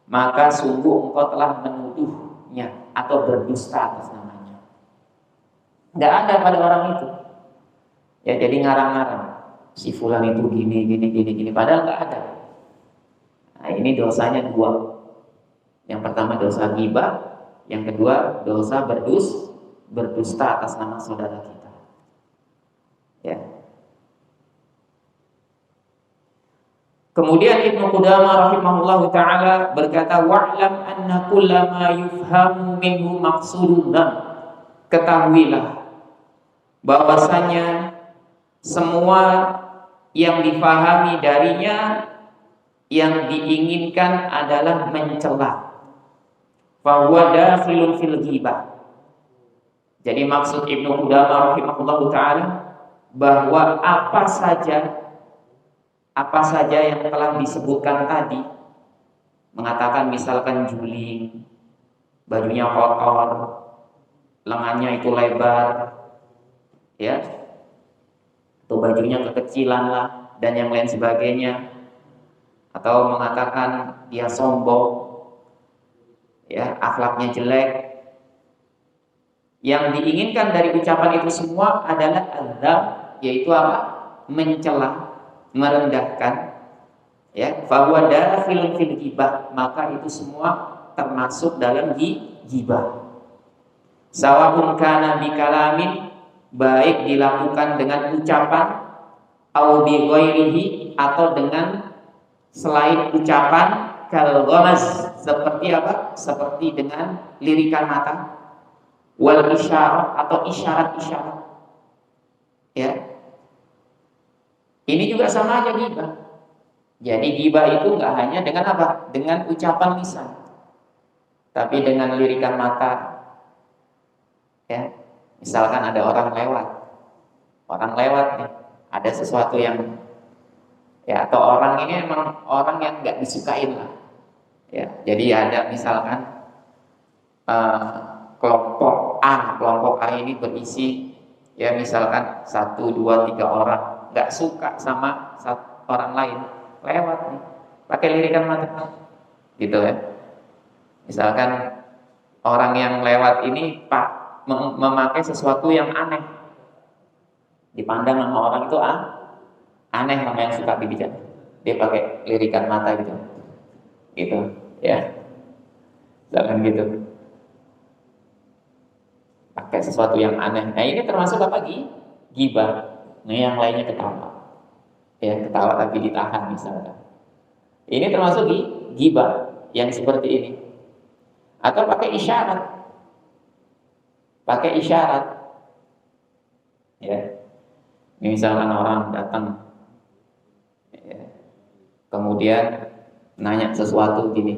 maka sungguh engkau telah menuduhnya atau berdusta atas namanya. Enggak ada pada orang itu. Ya, jadi ngarang-ngarang. Si fulan itu gini padahal enggak ada. Nah, ini dosanya dua. Yang pertama dosa ghibah, yang kedua dosa berdusta atas nama saudara kita. Ya. Kemudian Ibnu Qudamah rahimahullahu taala berkata, wa'lam anna kullama yufhamu minhu maqsudun. Ketahuilah bahwasanya semua yang difahami darinya yang diinginkan adalah mencela. Fahuwa dakhilun fil ghibah. Jadi maksud Ibnu Qudamah rahimahullahu taala bahwa apa saja yang telah disebutkan tadi, mengatakan misalkan juling, bajunya kotor, lengannya itu lebar, ya, atau bajunya kekecilan lah, dan yang lain sebagainya, atau mengatakan dia sombong, ya, akhlaknya jelek. Yang diinginkan dari ucapan itu semua adalah adzab, yaitu apa? Mencela, merendahkan, ya. Fahuwa dakhilun fil ghibah, maka itu semua termasuk dalam ghibah. Sawa'un kana bi kalamin, baik dilakukan dengan ucapan, au bi ghairihi, atau dengan selain ucapan, kal ghamaz, seperti apa? Seperti dengan lirikan mata, wal isyarat, atau isyarat-isyarat. Ya. Ini juga sama aja ghibah. Jadi ghibah itu enggak hanya dengan apa? Dengan ucapan lisan, tapi dengan lirikan mata. Ya. Misalkan ada orang lewat nih, ada sesuatu yang, ya, atau orang ini emang orang yang enggak disukain lah. Ya, jadi ada misalkan kelompok A ini berisi, ya, misalkan 1, 2, 3 orang nggak suka sama orang lain, lewat nih, pakai lirikan mata, gitu ya. Misalkan orang yang lewat ini memakai sesuatu yang aneh, dipandang sama orang itu aneh sama yang suka dibicara, dia pakai lirikan mata gitu, ya, jangan gitu, pakai sesuatu yang aneh. Nah, ini termasuk apa? Ghibah. Nah, yang lainnya ketawa, ya, ketawa tapi ditahan misalnya. Ini termasuk ghibah yang seperti ini. Atau pakai isyarat, ya. Misalkan orang datang, ya, kemudian nanya sesuatu gini,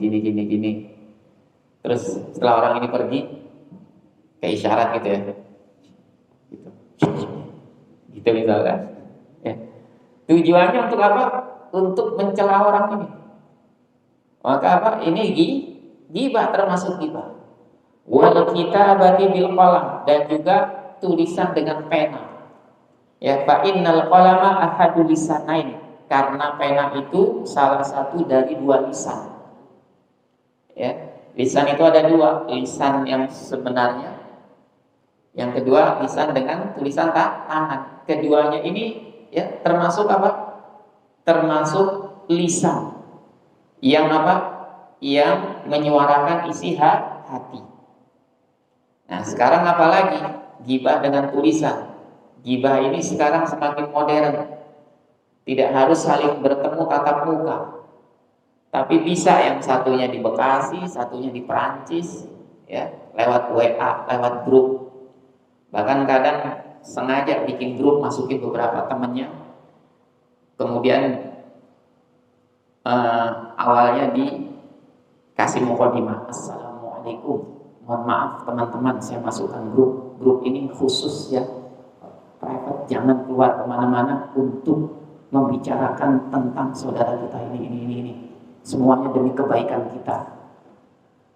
terus setelah orang ini pergi, kayak isyarat gitu ya, gitu misalkan, ya. Tujuannya untuk apa? Untuk mencela orang ini. Maka apa? Ini ghibah, termasuk ghibah. Wal kitabati bil qalam, dan juga tulisan dengan pena. Ya, fa innal qalama ahadu lisanain, karena pena itu salah satu dari 2 lisan. Ya, lisan itu ada 2, lisan yang sebenarnya, yang kedua lisan dengan tulisan tangan. Keduanya ini, ya, termasuk apa? Termasuk lisan yang apa? Yang menyuarakan isi hati. Nah, sekarang apalagi ghibah dengan tulisan. Ghibah ini sekarang semakin modern. Tidak harus saling bertemu tatap muka, tapi bisa yang satunya di Bekasi, satunya di Perancis, ya, lewat WA, lewat grup. Bahkan kadang sengaja bikin grup, masukin beberapa temannya. Kemudian awalnya dikasih mukadimah, assalamualaikum, mohon maaf teman-teman, saya masukkan grup ini khusus, ya, private, jangan keluar kemana-mana untuk membicarakan tentang saudara kita ini. Semuanya demi kebaikan kita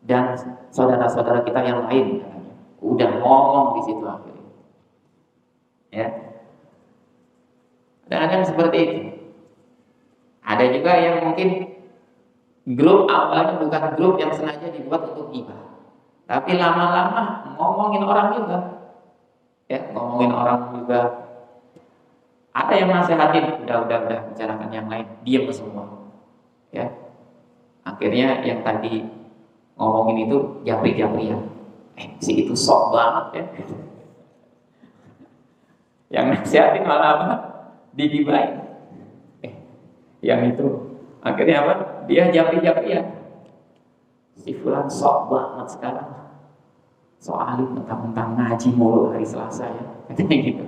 dan saudara-saudara kita yang lain katanya. Udah ngomong di situ akhirnya. Ya. Dan ada yang seperti itu. Ada juga yang mungkin grup awalnya bukan grup yang sengaja dibuat untuk ghibah, tapi lama-lama ngomongin orang juga. Ya, ngomongin orang juga. Ada yang nasihatin, udah bicarakan yang lain, diam semua. Ya. Akhirnya yang tadi ngomongin itu japri-japrian. Si itu sok banget ya. Yang nasihatin malah apa? Digibahin. Yang itu akhirnya apa? Dia japri-japrian. Si fulan sok banget sekarang. Sok alim mentang-mentang ngaji mulu hari Selasa ya. Katanya gitu.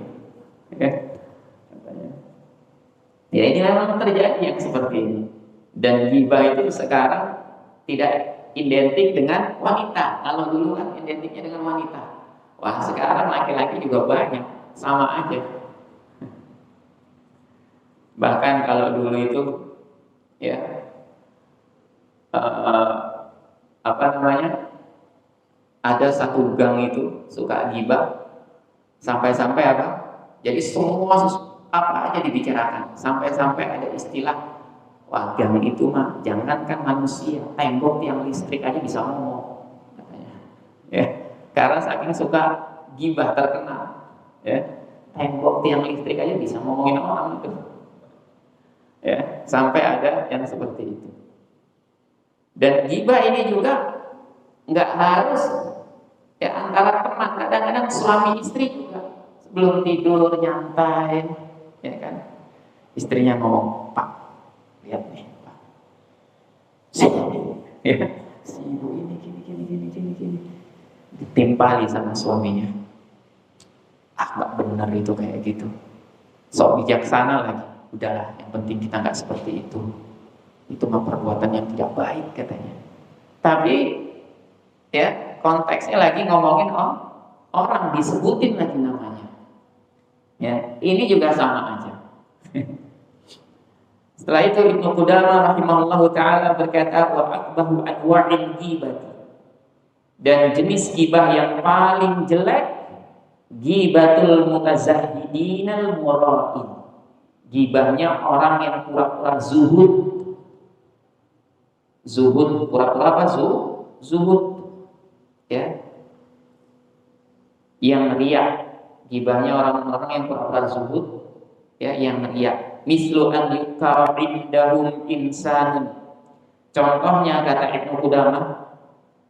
Katanya. Ya ini memang terjadi yang seperti ini. Dan ghibah itu sekarang tidak identik dengan wanita. Kalau dulu kan identiknya dengan wanita. Wah, sekarang laki-laki juga banyak, sama aja. Bahkan kalau dulu itu ya ada satu gang itu suka ghibah sampai-sampai apa? Jadi semua apa aja dibicarakan. Sampai-sampai ada istilah, wah, gang itu mah jangankan manusia, tembok yang listrik aja bisa ngomong katanya. Ya, karena saking suka ghibah terkenal, ya, tembok tiang listrik aja bisa ngomongin orang itu. Ya, sampai ada yang seperti itu. Dan ghibah ini juga nggak harus ya antara teman, kadang-kadang suami istri juga sebelum tidur nyantai, ya kan? Istrinya ngomong, Pak, lihat nih, Pak. Si ibu ini gini. Ditimpali sama suaminya. Nggak benar itu kayak gitu. Sok bijaksana lagi. Udahlah, yang penting kita nggak seperti itu. Itu mah perbuatan yang tidak baik katanya. Tapi ya konteksnya lagi ngomongin orang, disebutin lagi namanya. Ya, ini juga sama aja. Setelah itu Ibnu Qudamah rahimahullahu taala berkata, wa akbahu anwa'il ghibah. Dan jenis ghibah yang paling jelek, ghibatul mutazahhidinal mura'in. Ghibahnya orang yang pura-pura zuhud. Zuhud, pura-pura apa? Zuhud. Ya. Yang riak. Ghibahnya orang-orang yang pura-pura zuhud, ya, yang riak. Mislu an yukara indahum insanun. Contohnya kata Ibnu Qudamah,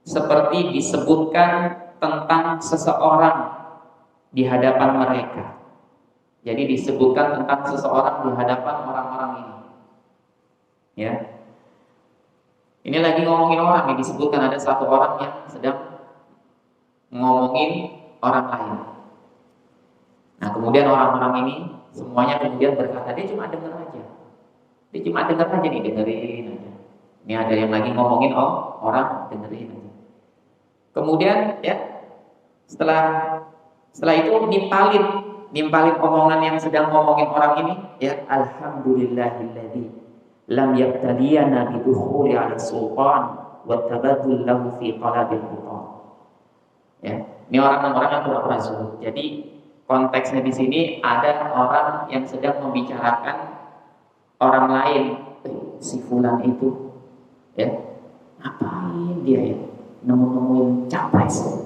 seperti disebutkan tentang seseorang di hadapan mereka. Jadi disebutkan tentang seseorang di hadapan orang-orang ini. Ya. Ini lagi ngomongin orang, yang disebutkan ada satu orang yang sedang ngomongin orang lain. Nah, kemudian orang-orang ini semuanya kemudian berkata, dia cuma dengar aja. Dia cuma dengar aja nih, dengerin aja. Ini ada yang lagi ngomongin orang, dengerin aja. Kemudian ya setelah itu nimpalin omongan yang sedang ngomongin orang ini, ya, alhamdulillahilladzi lam yabtaliyana bidukhuli 'ala sultan wa tabaddul lahu fi qalabil hutan. Ya, ini orang-orang yang pura-pura zuhud. Jadi konteksnya di sini ada orang yang sedang membicarakan orang lain, si fulan itu, ya, ngapain dia ya, nemuin capres,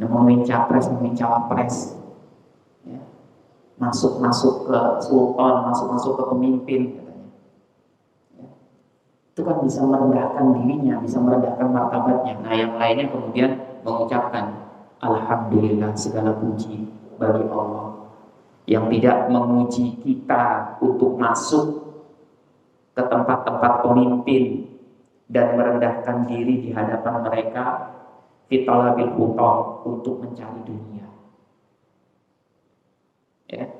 nemuin cawapres, ya, masuk ke sultan, masuk ke pemimpin, katanya. Ya. Itu kan bisa merendahkan dirinya, bisa merendahkan martabatnya. Nah, yang lainnya kemudian mengucapkan, alhamdulillah, segala puji bagi Allah yang tidak menguji kita untuk masuk ke tempat-tempat pemimpin dan merendahkan diri di hadapan mereka fitalabil hutam, untuk mencari dunia. Ya.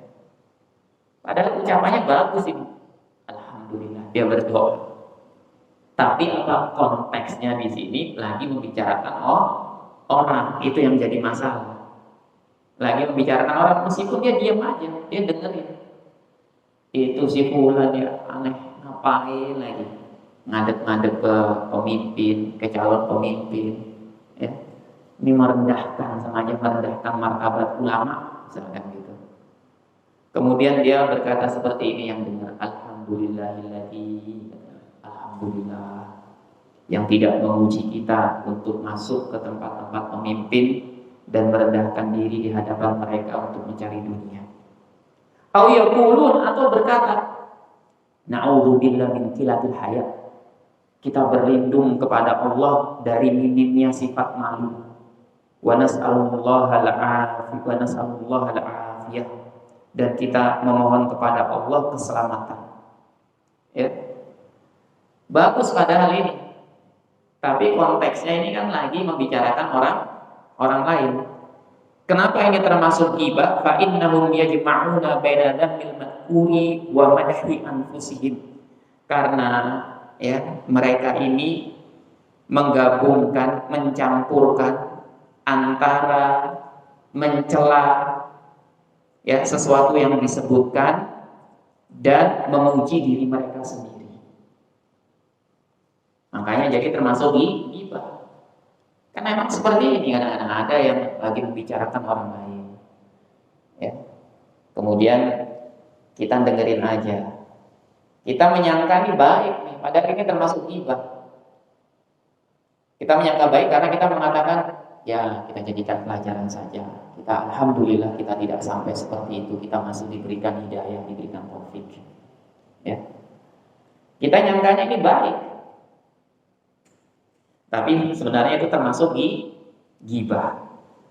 Padahal ucapannya bagus ini, alhamdulillah, dia berdoa. Tapi apa konteksnya di sini lagi membicarakan orang, itu yang jadi masalah. Lagi membicarakan orang, meskipun dia diam aja, dia dengerin. Itu si fulan ya aneh, ngapain lagi ngadep-ngadep ke pemimpin, ke calon pemimpin, ya. Ini merendahkan, sengaja merendahkan martabat ulama, misalkan gitu. Kemudian dia berkata seperti ini yang dengar, alhamdulillahilladzi, alhamdulillah yang tidak menguji kita untuk masuk ke tempat-tempat pemimpin dan merendahkan diri di hadapan mereka untuk mencari dunia. Au yaqulun, atau berkata, na'udzubillah min qillatil haya. Kita berlindung kepada Allah dari minimnya sifat malu. Wa nas'alullaha al-'afiyah, wa nas'alullaha al-'afiyah. Dan kita memohon kepada Allah keselamatan. Ya. Bagus padahal ini. Tapi konteksnya ini kan lagi membicarakan orang lain. Kenapa ini termasuk ghibah? Fa innahum yajma'una baina dhammil madhkuri wa madhi anfusihim. Karena ya, mereka ini menggabungkan, mencampurkan antara mencela ya sesuatu yang disebutkan dan memuji diri mereka sendiri. Makanya jadi termasuk ghibah. Karena memang seperti ini, kadang-kadang ada yang lagi membicarakan orang lain, ya. Kemudian kita dengerin aja, kita menyangka ini baik nih, padahal ini termasuk ghibah. Kita menyangka baik karena kita mengatakan, ya kita jadikan pelajaran saja. Kita alhamdulillah kita tidak sampai seperti itu, kita masih diberikan hidayah, diberikan taufik, ya. Kita nyangkanya ini baik. Tapi sebenarnya itu termasuk ghibah.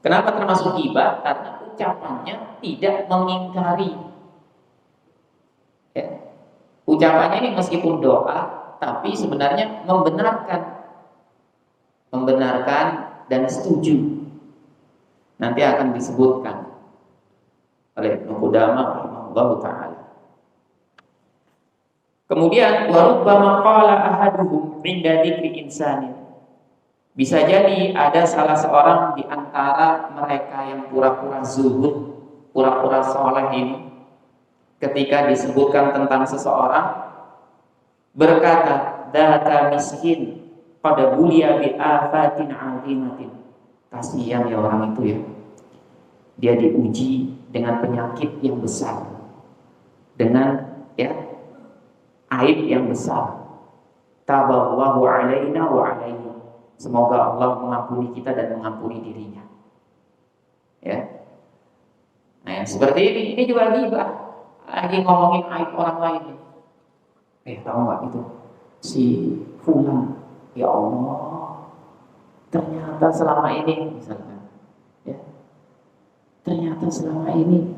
Kenapa termasuk ghibah? Karena ucapannya tidak mengingkari. Ya. Ucapannya ini meskipun doa, tapi sebenarnya membenarkan dan setuju. Nanti akan disebutkan oleh Ibnu Qudamah rahimahullahu taala. Kemudian wa rubbama qala ahaduhum 'inda dzikri insanin. Bisa jadi ada salah seorang di antara mereka yang pura-pura zuhud, pura-pura soleh ini, ketika disebutkan tentang seseorang, berkata, "Dzaka miskin, qad buliya bi afatin 'azimatin." Kasihan ya orang itu ya. Dia diuji dengan penyakit yang besar, dengan ya aib yang besar. Taballahu alaina wa alaihi. Semoga Allah mengampuni kita dan mengampuni dirinya. Ya. Nah, yang seperti ini juga ghibah. Lagi ngomongin aib orang lain. Tahu nggak itu? Si fulan, ya Allah, ternyata selama ini, misalkan, ya, ternyata selama ini,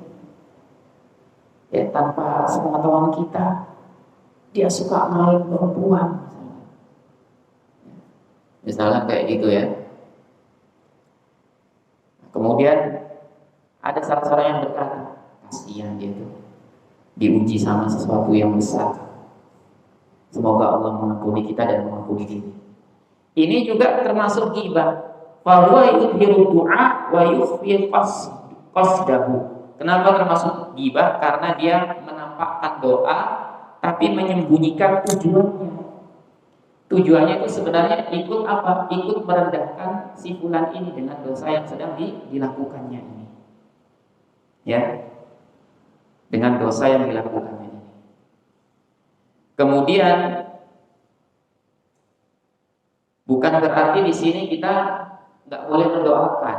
ya tanpa sepengetahuan kita, dia suka main perempuan. Misalnya kayak gitu ya. Kemudian ada salah seorang yang berkata, kasihan dia tuh diuji sama sesuatu yang besar. Semoga Allah mengampuni kita dan mengampuni diri. Ini juga termasuk ghibah. Fa huwa yudhiru du'a wa yukhfi qasdahu. Kenapa termasuk ghibah? Karena dia menampakkan doa tapi menyembunyikan tujuannya. Tujuannya itu sebenarnya ikut apa? Ikut merendahkan si fulan ini dengan dosa yang sedang dilakukannya ini. Ya. Dengan dosa yang dilakukannya ini. Kemudian bukan berarti di sini kita nggak boleh mendoakan.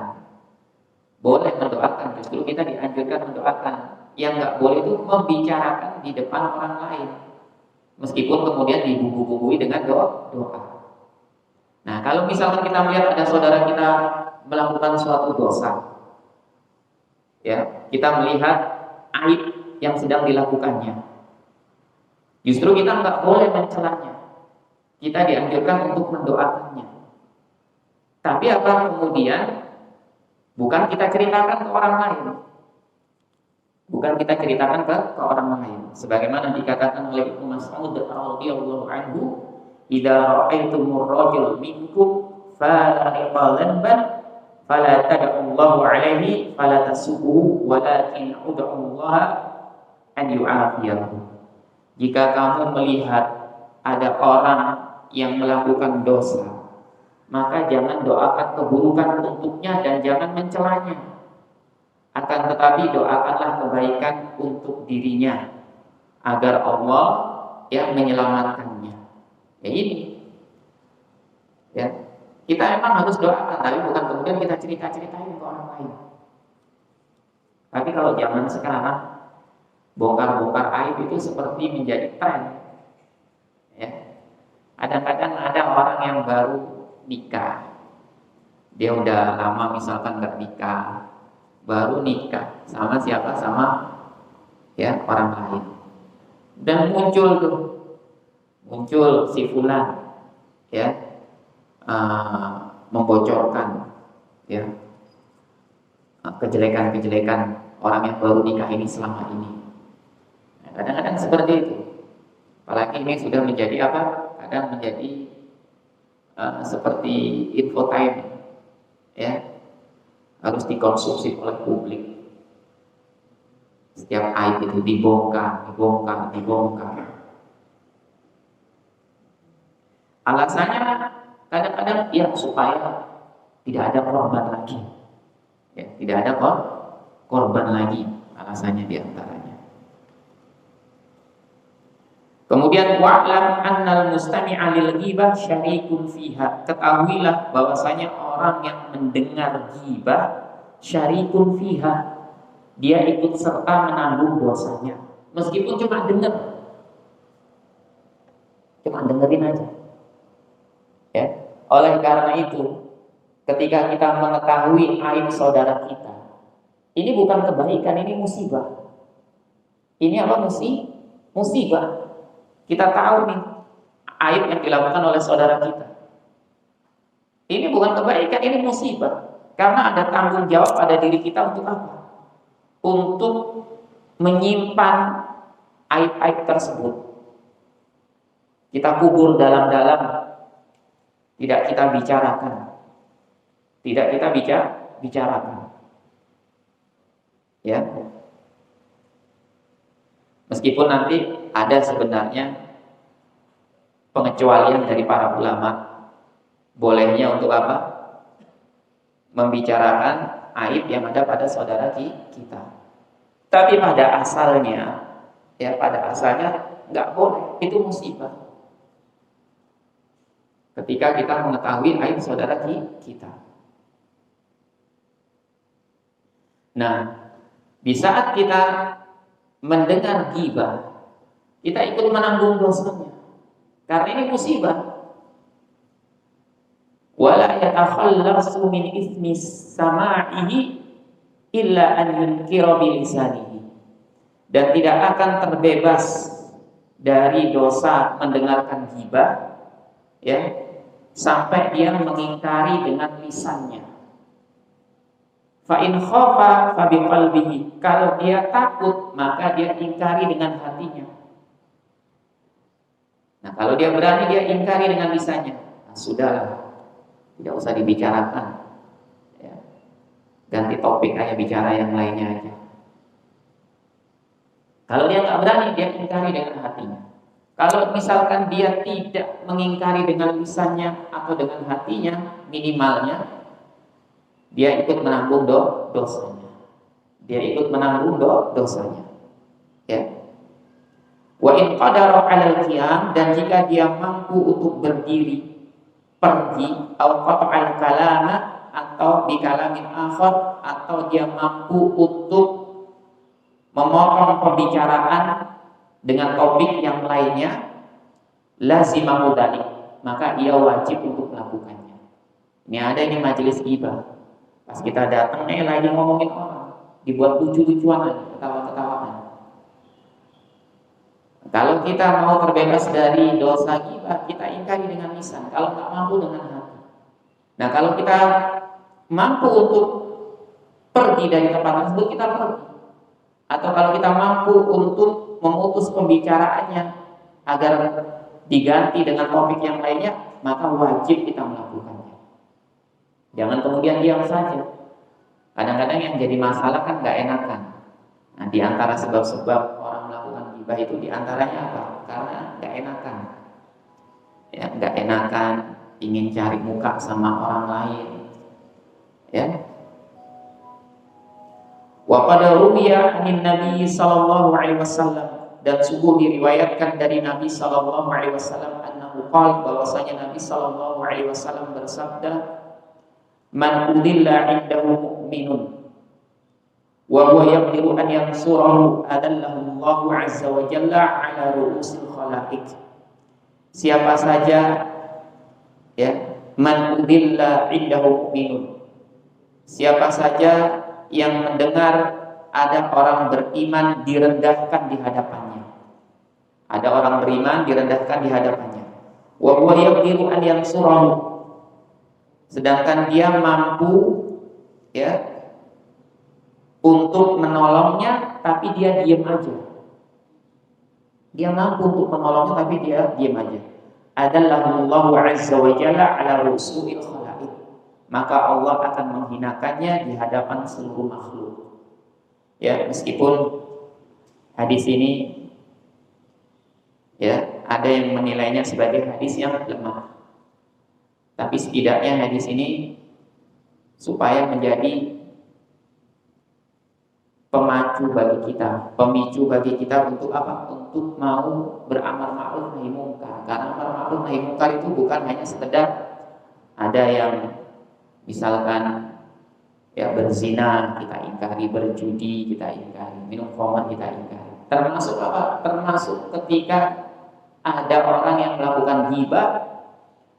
Boleh mendoakan, justru kita dianjurkan mendoakan. Yang nggak boleh itu membicarakan di depan orang lain. Meskipun kemudian dibumbu-bumbui dengan doa. Nah, kalau misalkan kita melihat ada saudara kita melakukan suatu dosa, ya, kita melihat aib yang sedang dilakukannya, justru kita nggak boleh mencelanya. Kita dianjurkan untuk mendoakannya. Tapi apa kemudian? Bukan kita ceritakan ke orang lain. Bukan kita ceritakan ke orang lain. Sebagaimana dikatakan oleh Ibnu Mas'ud radhiyallahu anhu, "Idza ra'aitumur rajul minkum fariqa dhanban fala tad'u Allahu 'alaihi fala tasubbuhu walakin ud'u Allah an yu'afiyahu. Jika kamu melihat ada orang yang melakukan dosa, maka jangan doakan keburukan untuknya dan jangan mencelanya. Akan tetapi doakanlah kebaikan untuk dirinya agar Allah yang menyelamatkannya. Ya ini. Ya. Kita memang harus doakan, tapi bukan kemudian kita cerita-ceritain ke orang lain. Tapi kalau zaman sekarang bongkar-bongkar aib itu seperti menjadi tren. Ya. Kadang-kadang ada orang yang baru nikah, dia udah lama misalkan nggak nikah, baru nikah sama siapa, sama ya orang lain, dan muncul si fulan ya membocorkan ya kejelekan-kejelekan orang yang baru nikah ini selama ini. Nah, kadang-kadang seperti itu. Apalagi ini sudah menjadi apa? Kadang menjadi seperti infotainment, ya, harus dikonsumsi oleh publik. Setiap aib itu dibongkar. Alasannya kadang-kadang ya supaya tidak ada korban lagi, ya, tidak ada korban lagi, alasannya diantaranya. Kemudian wa'lam annal mustami'a lil ghibah syarikun fiha. Ketahuilah bahwasanya orang yang mendengar ghibah syarikun fiha, dia ikut serta menanggung dosanya. Meskipun cuma dengerin aja. Ya. Oleh karena itu, ketika kita mengetahui aib saudara kita, ini bukan kebaikan, ini musibah. Ini apa musibah. Kita tahu nih aib yang dilakukan oleh saudara kita. Ini bukan kebaikan, ini musibah. Karena ada tanggung jawab pada diri kita untuk apa? Untuk menyimpan aib-aib tersebut. Kita kubur dalam-dalam, tidak kita bicarakan. Tidak kita bicarakan. Ya. Meskipun nanti ada sebenarnya pengecualian dari para ulama, bolehnya untuk apa? Membicarakan aib yang ada pada saudara kita. Tapi pada asalnya nggak boleh, itu musibah. Ketika kita mengetahui aib saudara kita. Nah, di saat kita mendengar ghibah, kita ikut menanggung dosanya. Karena ini musibah. Wala yatakhallasu min ismi sama'ihi illa an yunkira bilisanihi. Dan tidak akan terbebas dari dosa mendengarkan ghibah, ya, sampai dia mengingkari dengan lisannya. Fa in khafa fa biqalbihi. Kalau dia takut, maka dia ingkari dengan hatinya. Nah, kalau dia berani, dia ingkari dengan lisannya. Nah, sudahlah, tidak usah dibicarakan. Ya. Ganti topik aja, bicara yang lainnya aja. Kalau dia nggak berani, dia ingkari dengan hatinya. Kalau misalkan dia tidak mengingkari dengan lisannya atau dengan hatinya, minimalnya dia ikut menanggung dosanya. Dia ikut menanggung dosanya. Ya. Wa in qadara 'alal qiyam, dan jika dia mampu untuk berdiri, pergi, atau qata'al kalama, atau bikalamin akhar, atau dia mampu untuk memotong pembicaraan dengan topik yang lainnya, lazimahu dzalik, maka ia wajib untuk melakukannya. Ini majelis ghibah. Pas kita datang lagi ngomongin orang, dibuat lucu-lucuan aja, ketawa-ketawaan. Kalau kita mau terbebas dari dosa ghibah, kita ingkari dengan lisan. Kalau nggak mampu, dengan hati. Nah, kalau kita mampu untuk pergi dari tempat tersebut, kita pergi. Atau kalau kita mampu untuk memutus pembicaraannya agar diganti dengan topik yang lainnya, maka wajib kita melakukannya. Jangan kemudian diam saja. Kadang-kadang yang jadi masalah kan nggak enakan. Nah, di antara sebab-sebab orang melakukan ghibah itu diantaranya apa? Karena nggak enakan, ya nggak enakan, ingin cari muka sama orang lain, ya. Wa qad ruwiya 'anil Nabi sallallahu alaihi wasallam, dan sungguh diriwayatkan dari Nabi sallallahu alaihi wasallam annahu qala, bahwasanya Nabi sallallahu alaihi wasallam bersabda, man udilla 'indahu mu'minun wa huwa yaqdiru an yansurahu adallahu Allahu 'azza wa jalla 'ala ru'usil khalaiq. Siapa saja, ya, man udilla 'indahu mu'minun, siapa saja yang mendengar ada orang beriman direndahkan di hadapannya. Ada orang beriman direndahkan di hadapannya. Wa huwa yaqdiru an yansurahu, sedangkan dia mampu, ya, untuk menolongnya, tapi dia diam aja. Dia mampu untuk menolongnya, tapi dia diam aja. Adallahullahu azza wa jalla ala rusu'il khalaiq, maka Allah akan menghinakannya di hadapan seluruh makhluk. Ya, meskipun hadis ini, ya, ada yang menilainya sebagai hadis yang lemah, tapi setidaknya hadis ini supaya menjadi pemacu bagi kita, pemicu bagi kita untuk apa? Untuk mau beramal ma'ruf nahi munkar. Karena amal ma'ruf nahi munkar itu bukan hanya sekedar ada yang misalkan, ya, berzina kita ingkari, berjudi kita ingkari, minum khamr kita ingkari. Termasuk apa? Termasuk ketika ada orang yang melakukan ghibah,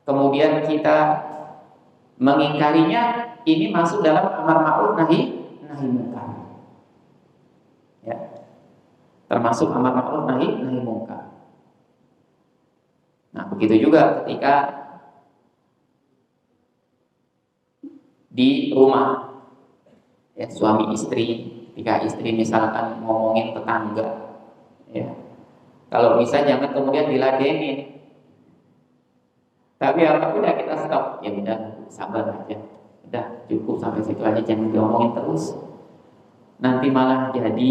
kemudian kita mengingkarinya, ini masuk dalam amar ma'ruf nahi munkar. Ya. Termasuk amar ma'ruf nahi munkar. Nah, begitu juga ketika di rumah, ya, suami istri, ketika istri misalkan ngomongin tetangga, ya, kalau bisa jangan kemudian diladenin, tapi udah kita stop, ya udah sabar aja, udah cukup sampai situ aja, jangan diomongin terus, nanti malah jadi,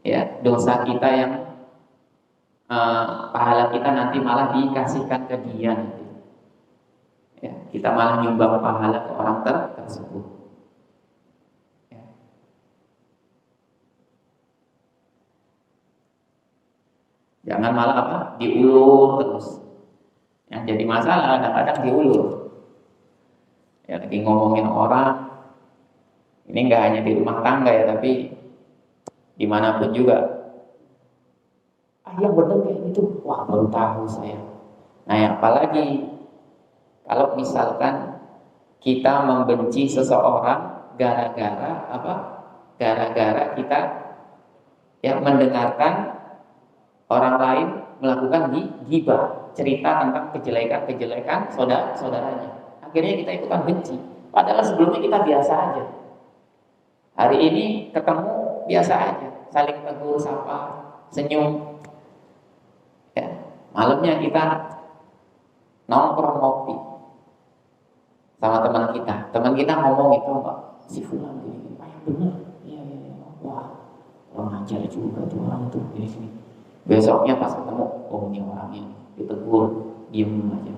ya, dosa kita yang pahala kita nanti malah dikasihkan ke dia nanti. Ya, kita malah nyumbang pahala ke orang tersebut. Ya. Jangan malah apa? Diulur terus. Yang jadi masalah kadang-kadang diulur. Ya, lagi ngomongin orang, ini nggak hanya di rumah tangga ya, tapi dimanapun juga. Yang benar kayak gitu, wah baru tahu saya. Nah, yang apalagi kalau misalkan kita membenci seseorang gara-gara apa? Gara-gara kita, ya, mendengarkan orang lain melakukan ghibah, cerita tentang kejelekan saudaranya. Akhirnya kita ikutan benci. Padahal sebelumnya kita biasa aja. Hari ini ketemu biasa aja, saling tegur, sapa, senyum. Ya, malamnya kita nongkrong ngopi sama teman kita ngomong itu, Pak, si fulan gini, yang bener, iya, wah, orang ajar juga tuh orang tuh gini. Besoknya pas ketemu, oh ini orangnya, ditegur, diem aja.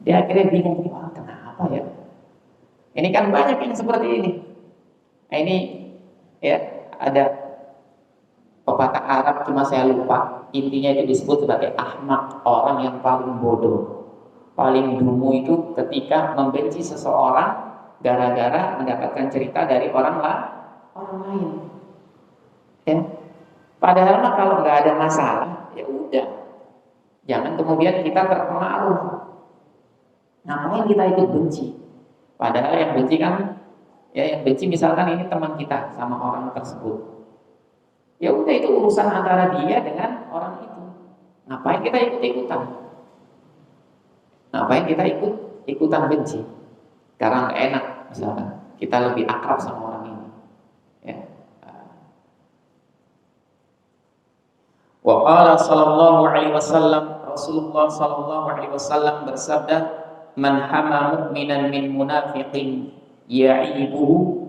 Dia akhirnya bingung, ini orang kenapa ya? Ini kan banyak yang seperti ini. Nah, ini, ya, ada pepatah Arab, cuma saya lupa, intinya itu disebut sebagai ahmak, orang yang paling bodoh. Paling dungu itu ketika membenci seseorang gara-gara mendapatkan cerita dari orang lain. Ya. Padahal mah kalau nggak ada masalah, ya udah. Jangan kemudian kita terpengaruh. Ngapain kita ikut benci? Padahal yang benci kan, ya, yang benci misalkan ini teman kita sama orang tersebut. Ya udah, itu urusan antara dia dengan orang itu. Ngapain kita ikut-ikutan? Ngapain kita ikutan benci? Karena nggak enak, misalkan kita lebih akrab sama orang ini. Ya. Wa qala sallallahu alaihi wasallam, Rasulullah sallallahu alaihi wasallam bersabda, man hama mu'minan min munafiqin ya'ibuhu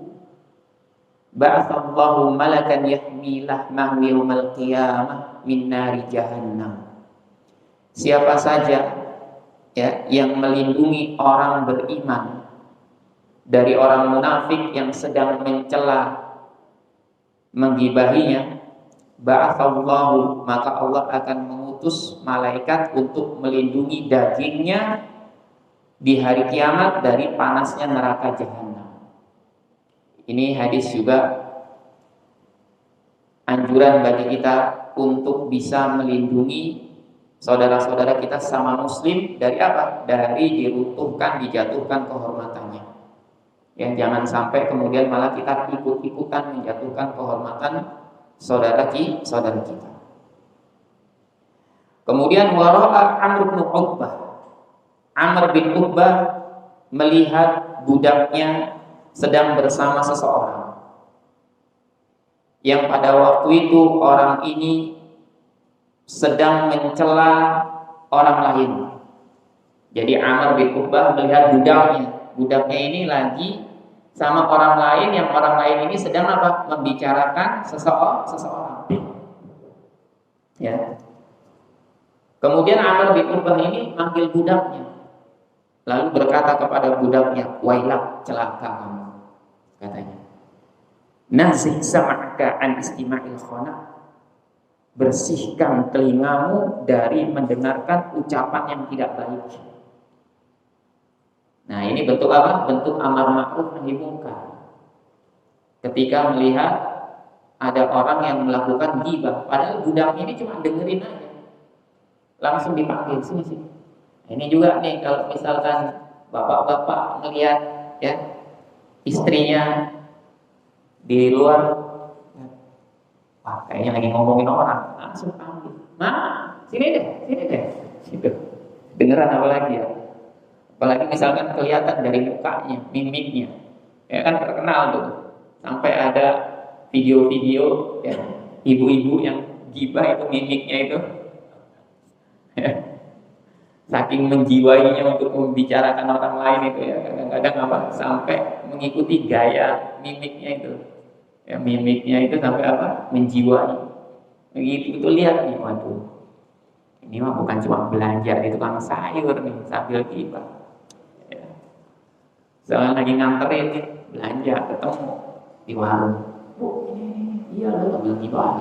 ba'atsallahu malakan yahmi lahmahu yaumal qiyamah min nari jahannam. Siapa saja ya yang melindungi orang beriman dari orang munafik yang sedang mencela menggibahinya, ba'atsallahu, maka Allah akan mengutus malaikat untuk melindungi dagingnya di hari kiamat dari panasnya neraka jahanam. Ini hadis juga anjuran bagi kita untuk bisa melindungi saudara-saudara kita sama muslim dari apa? Dari diruntuhkan, dijatuhkan kehormatannya. Ya, jangan sampai kemudian malah kita ikut-ikutan menjatuhkan kehormatan saudara kita. Kemudian wara'a Amr bin Uqbah. Amr bin Uqbah melihat budaknya sedang bersama seseorang yang pada waktu itu orang ini sedang mencela orang lain. Jadi Amr bin Uqbah melihat budaknya ini lagi sama orang lain, yang orang lain ini sedang apa? Membicarakan seseorang. Ya. Kemudian Amr bin Uqbah ini manggil budaknya, lalu berkata kepada budaknya, wailak, celaka kamu, katanya. Nazih sam'aka an istima'il khana, bersihkan telingamu dari mendengarkan ucapan yang tidak baik. Nah, ini bentuk apa? Bentuk amar ma'ruf nahi munkar. Ketika melihat ada orang yang melakukan ghibah, padahal budaknya ini cuma dengerin aja, langsung dipanggil sini. Nah, ini juga nih kalau misalkan bapak-bapak melihat ya istrinya di luar, wah kayaknya lagi ngomongin orang, langsung panggil, nah sini deh, gitu. Dengeran apa lagi ya? Apalagi misalkan kelihatan dari mukanya, mimiknya, ya kan terkenal tuh. Sampai ada video-video ya, ibu-ibu yang ghibah itu mimiknya itu, ya, saking menjiwainya untuk membicarakan orang lain itu ya, kadang-kadang apa sampai mengikuti gaya mimiknya itu, ya mimiknya itu sampai apa menjiwai. Begitu itu lihat nih, waduh, ini mah bukan cuma belanja di tukang sayur nih sambil ghibah. Soalnya lagi nganterin nih, belanja ketemu di warung. Oh ini, iya lah, ambil ghibah,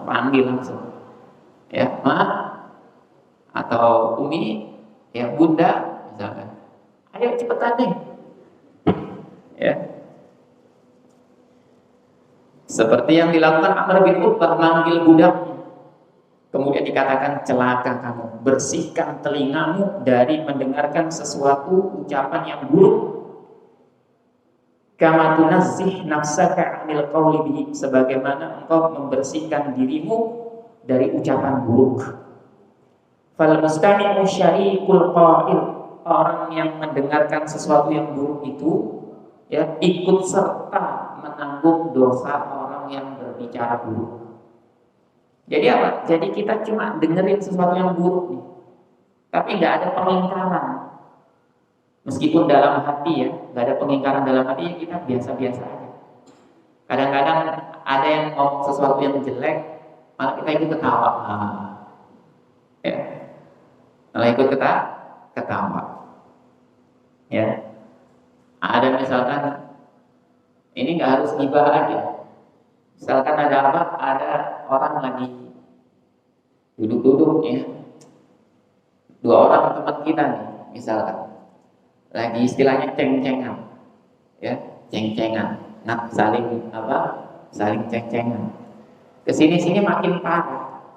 panggil langsung. Ya, Ma, atau Umi, ya Bunda, misalkan. Ayo cepetan deh. Ya. Seperti yang dilakukan Amr bin Uqbah manggil budaknya. Kemudian dikatakan, celaka kamu, bersihkan telingamu dari mendengarkan sesuatu ucapan yang buruk. Kama tunazzih nafsaka 'anil qawli bihi, sebagaimana engkau membersihkan dirimu dari ucapan buruk. Fal mustami'u syariqul qa'il, orang yang mendengarkan sesuatu yang buruk itu ya ikut serta menanggung dosa orang yang berbicara buruk. Jadi apa? Jadi kita cuma dengerin sesuatu yang buruk nih, tapi nggak ada pengingkaran. Meskipun dalam hati ya, nggak ada pengingkaran dalam hati, ya kita biasa-biasa aja. Kadang-kadang ada yang ngomong sesuatu yang jelek, malah kita ikut ketawa. Ya, malah ikut ketawa. Ya, ada misalkan, ini nggak harus ghibah aja. Misalkan ada apa? Ada orang lagi duduk-duduk ya, dua orang teman kita nih, misalkan lagi istilahnya ceng-cengan, ya ceng-cengan, saling ceng-cengan. Kesini-sini makin parah,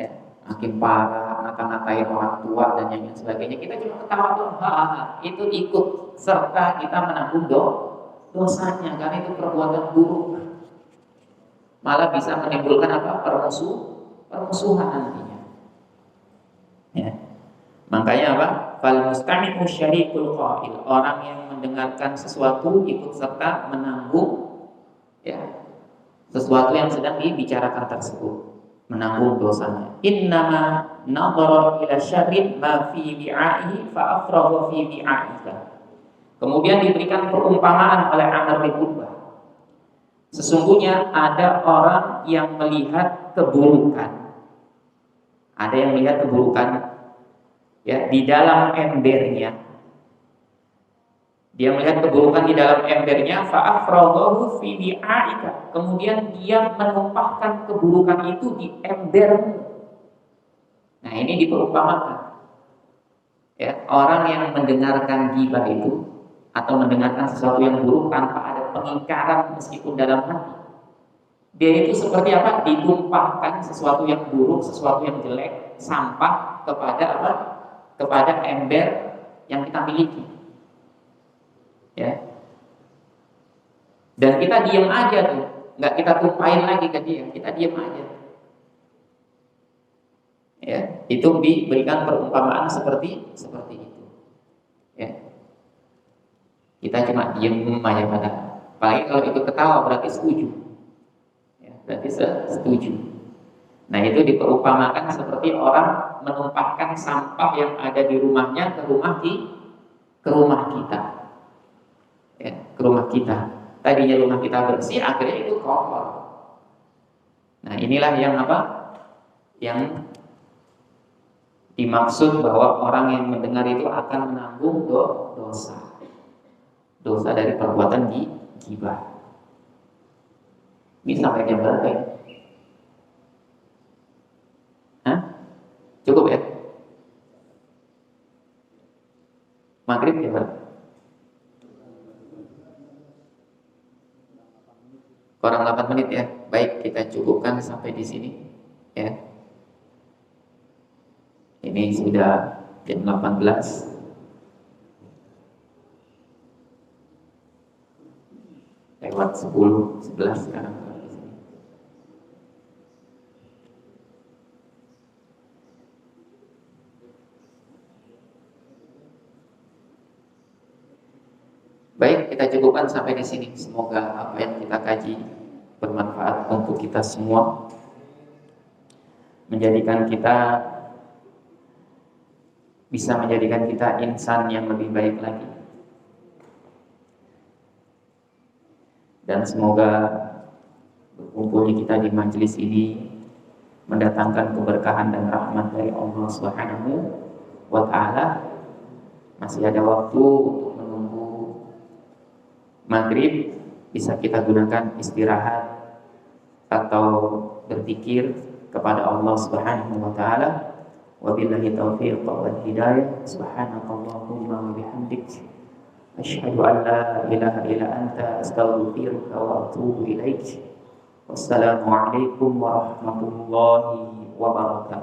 ya, makin parah, ngata-ngatain orang tua dan yang sebagainya. Kita cuma ketawa tuh, itu ikut serta kita menanggung dosanya, karena itu perbuatan buruk. Malah bisa menimbulkan apa? Permusuhan nantinya. Ya. Makanya apa? Fal mustami'u syariqul qa'il, orang yang mendengarkan sesuatu ikut serta menanggung ya sesuatu yang sedang dibicarakan tersebut, menanggung dosanya. Innama nadhara ila syarrin ma fi bi'a'ihi fa afragha fi bi'a'ika. Kemudian diberikan perumpamaan oleh Amr bin Uqbah. Sesungguhnya ada orang yang melihat keburukan. Ada yang melihat keburukan ya di dalam embernya. Dia melihat keburukan di dalam embernya, fa'afradahu fi bi'aika. Kemudian dia menumpahkan keburukan itu di embermu. Nah, ini diperumpamakan. Ya, orang yang mendengarkan ghibah itu atau mendengarkan sesuatu yang buruk tanpa ada pengingkaran meskipun dalam hati, dia itu seperti apa? Ditumpahkan sesuatu yang buruk, sesuatu yang jelek, sampah kepada apa? Kepada ember yang kita miliki. Ya. Dan kita diam aja tuh, nggak kita tumpahin lagi ke dia, kita diam aja. Ya, itu diberikan perumpamaan seperti itu. Ya. Kita cuma diam aja pada. Apalagi kalau itu ketawa berarti setuju. Ya, berarti setuju. Nah, itu diperumpamakan seperti orang menumpahkan sampah yang ada di rumahnya ke rumah kita. Ya, ke rumah kita. Tadinya rumah kita bersih, akhirnya itu kotor. Nah, inilah yang apa? Yang dimaksud bahwa orang yang mendengar itu akan menanggung dosa dari perbuatan ghibah. Ini sampai jam berapa ya? Hah? Cukup ya? Maghrib ya, Pak? Kurang 8 menit ya. Baik, kita cukupkan sampai di sini ya. Ini sudah jam 18. Lewat 10, 11 sekarang. Baik, kita cukupkan sampai di sini. Semoga apa yang kita kaji bermanfaat untuk kita semua, bisa menjadikan kita insan yang lebih baik lagi. Dan semoga berkumpulnya kita di majelis ini mendatangkan keberkahan dan rahmat dari Allah Subhanahu wa Ta'ala. Masih ada waktu untuk menunggu maghrib, bisa kita gunakan istirahat atau berzikir kepada Allah Subhanahu wa Ta'ala. Wabillahi taufiq wal hidayah. Subhanakallahumma wa bihamdik, asyhadu an la ilaha illa anta, astaghfiruka wa atubu ilaik. Wassalamualaikum warahmatullahi wabarakatuh.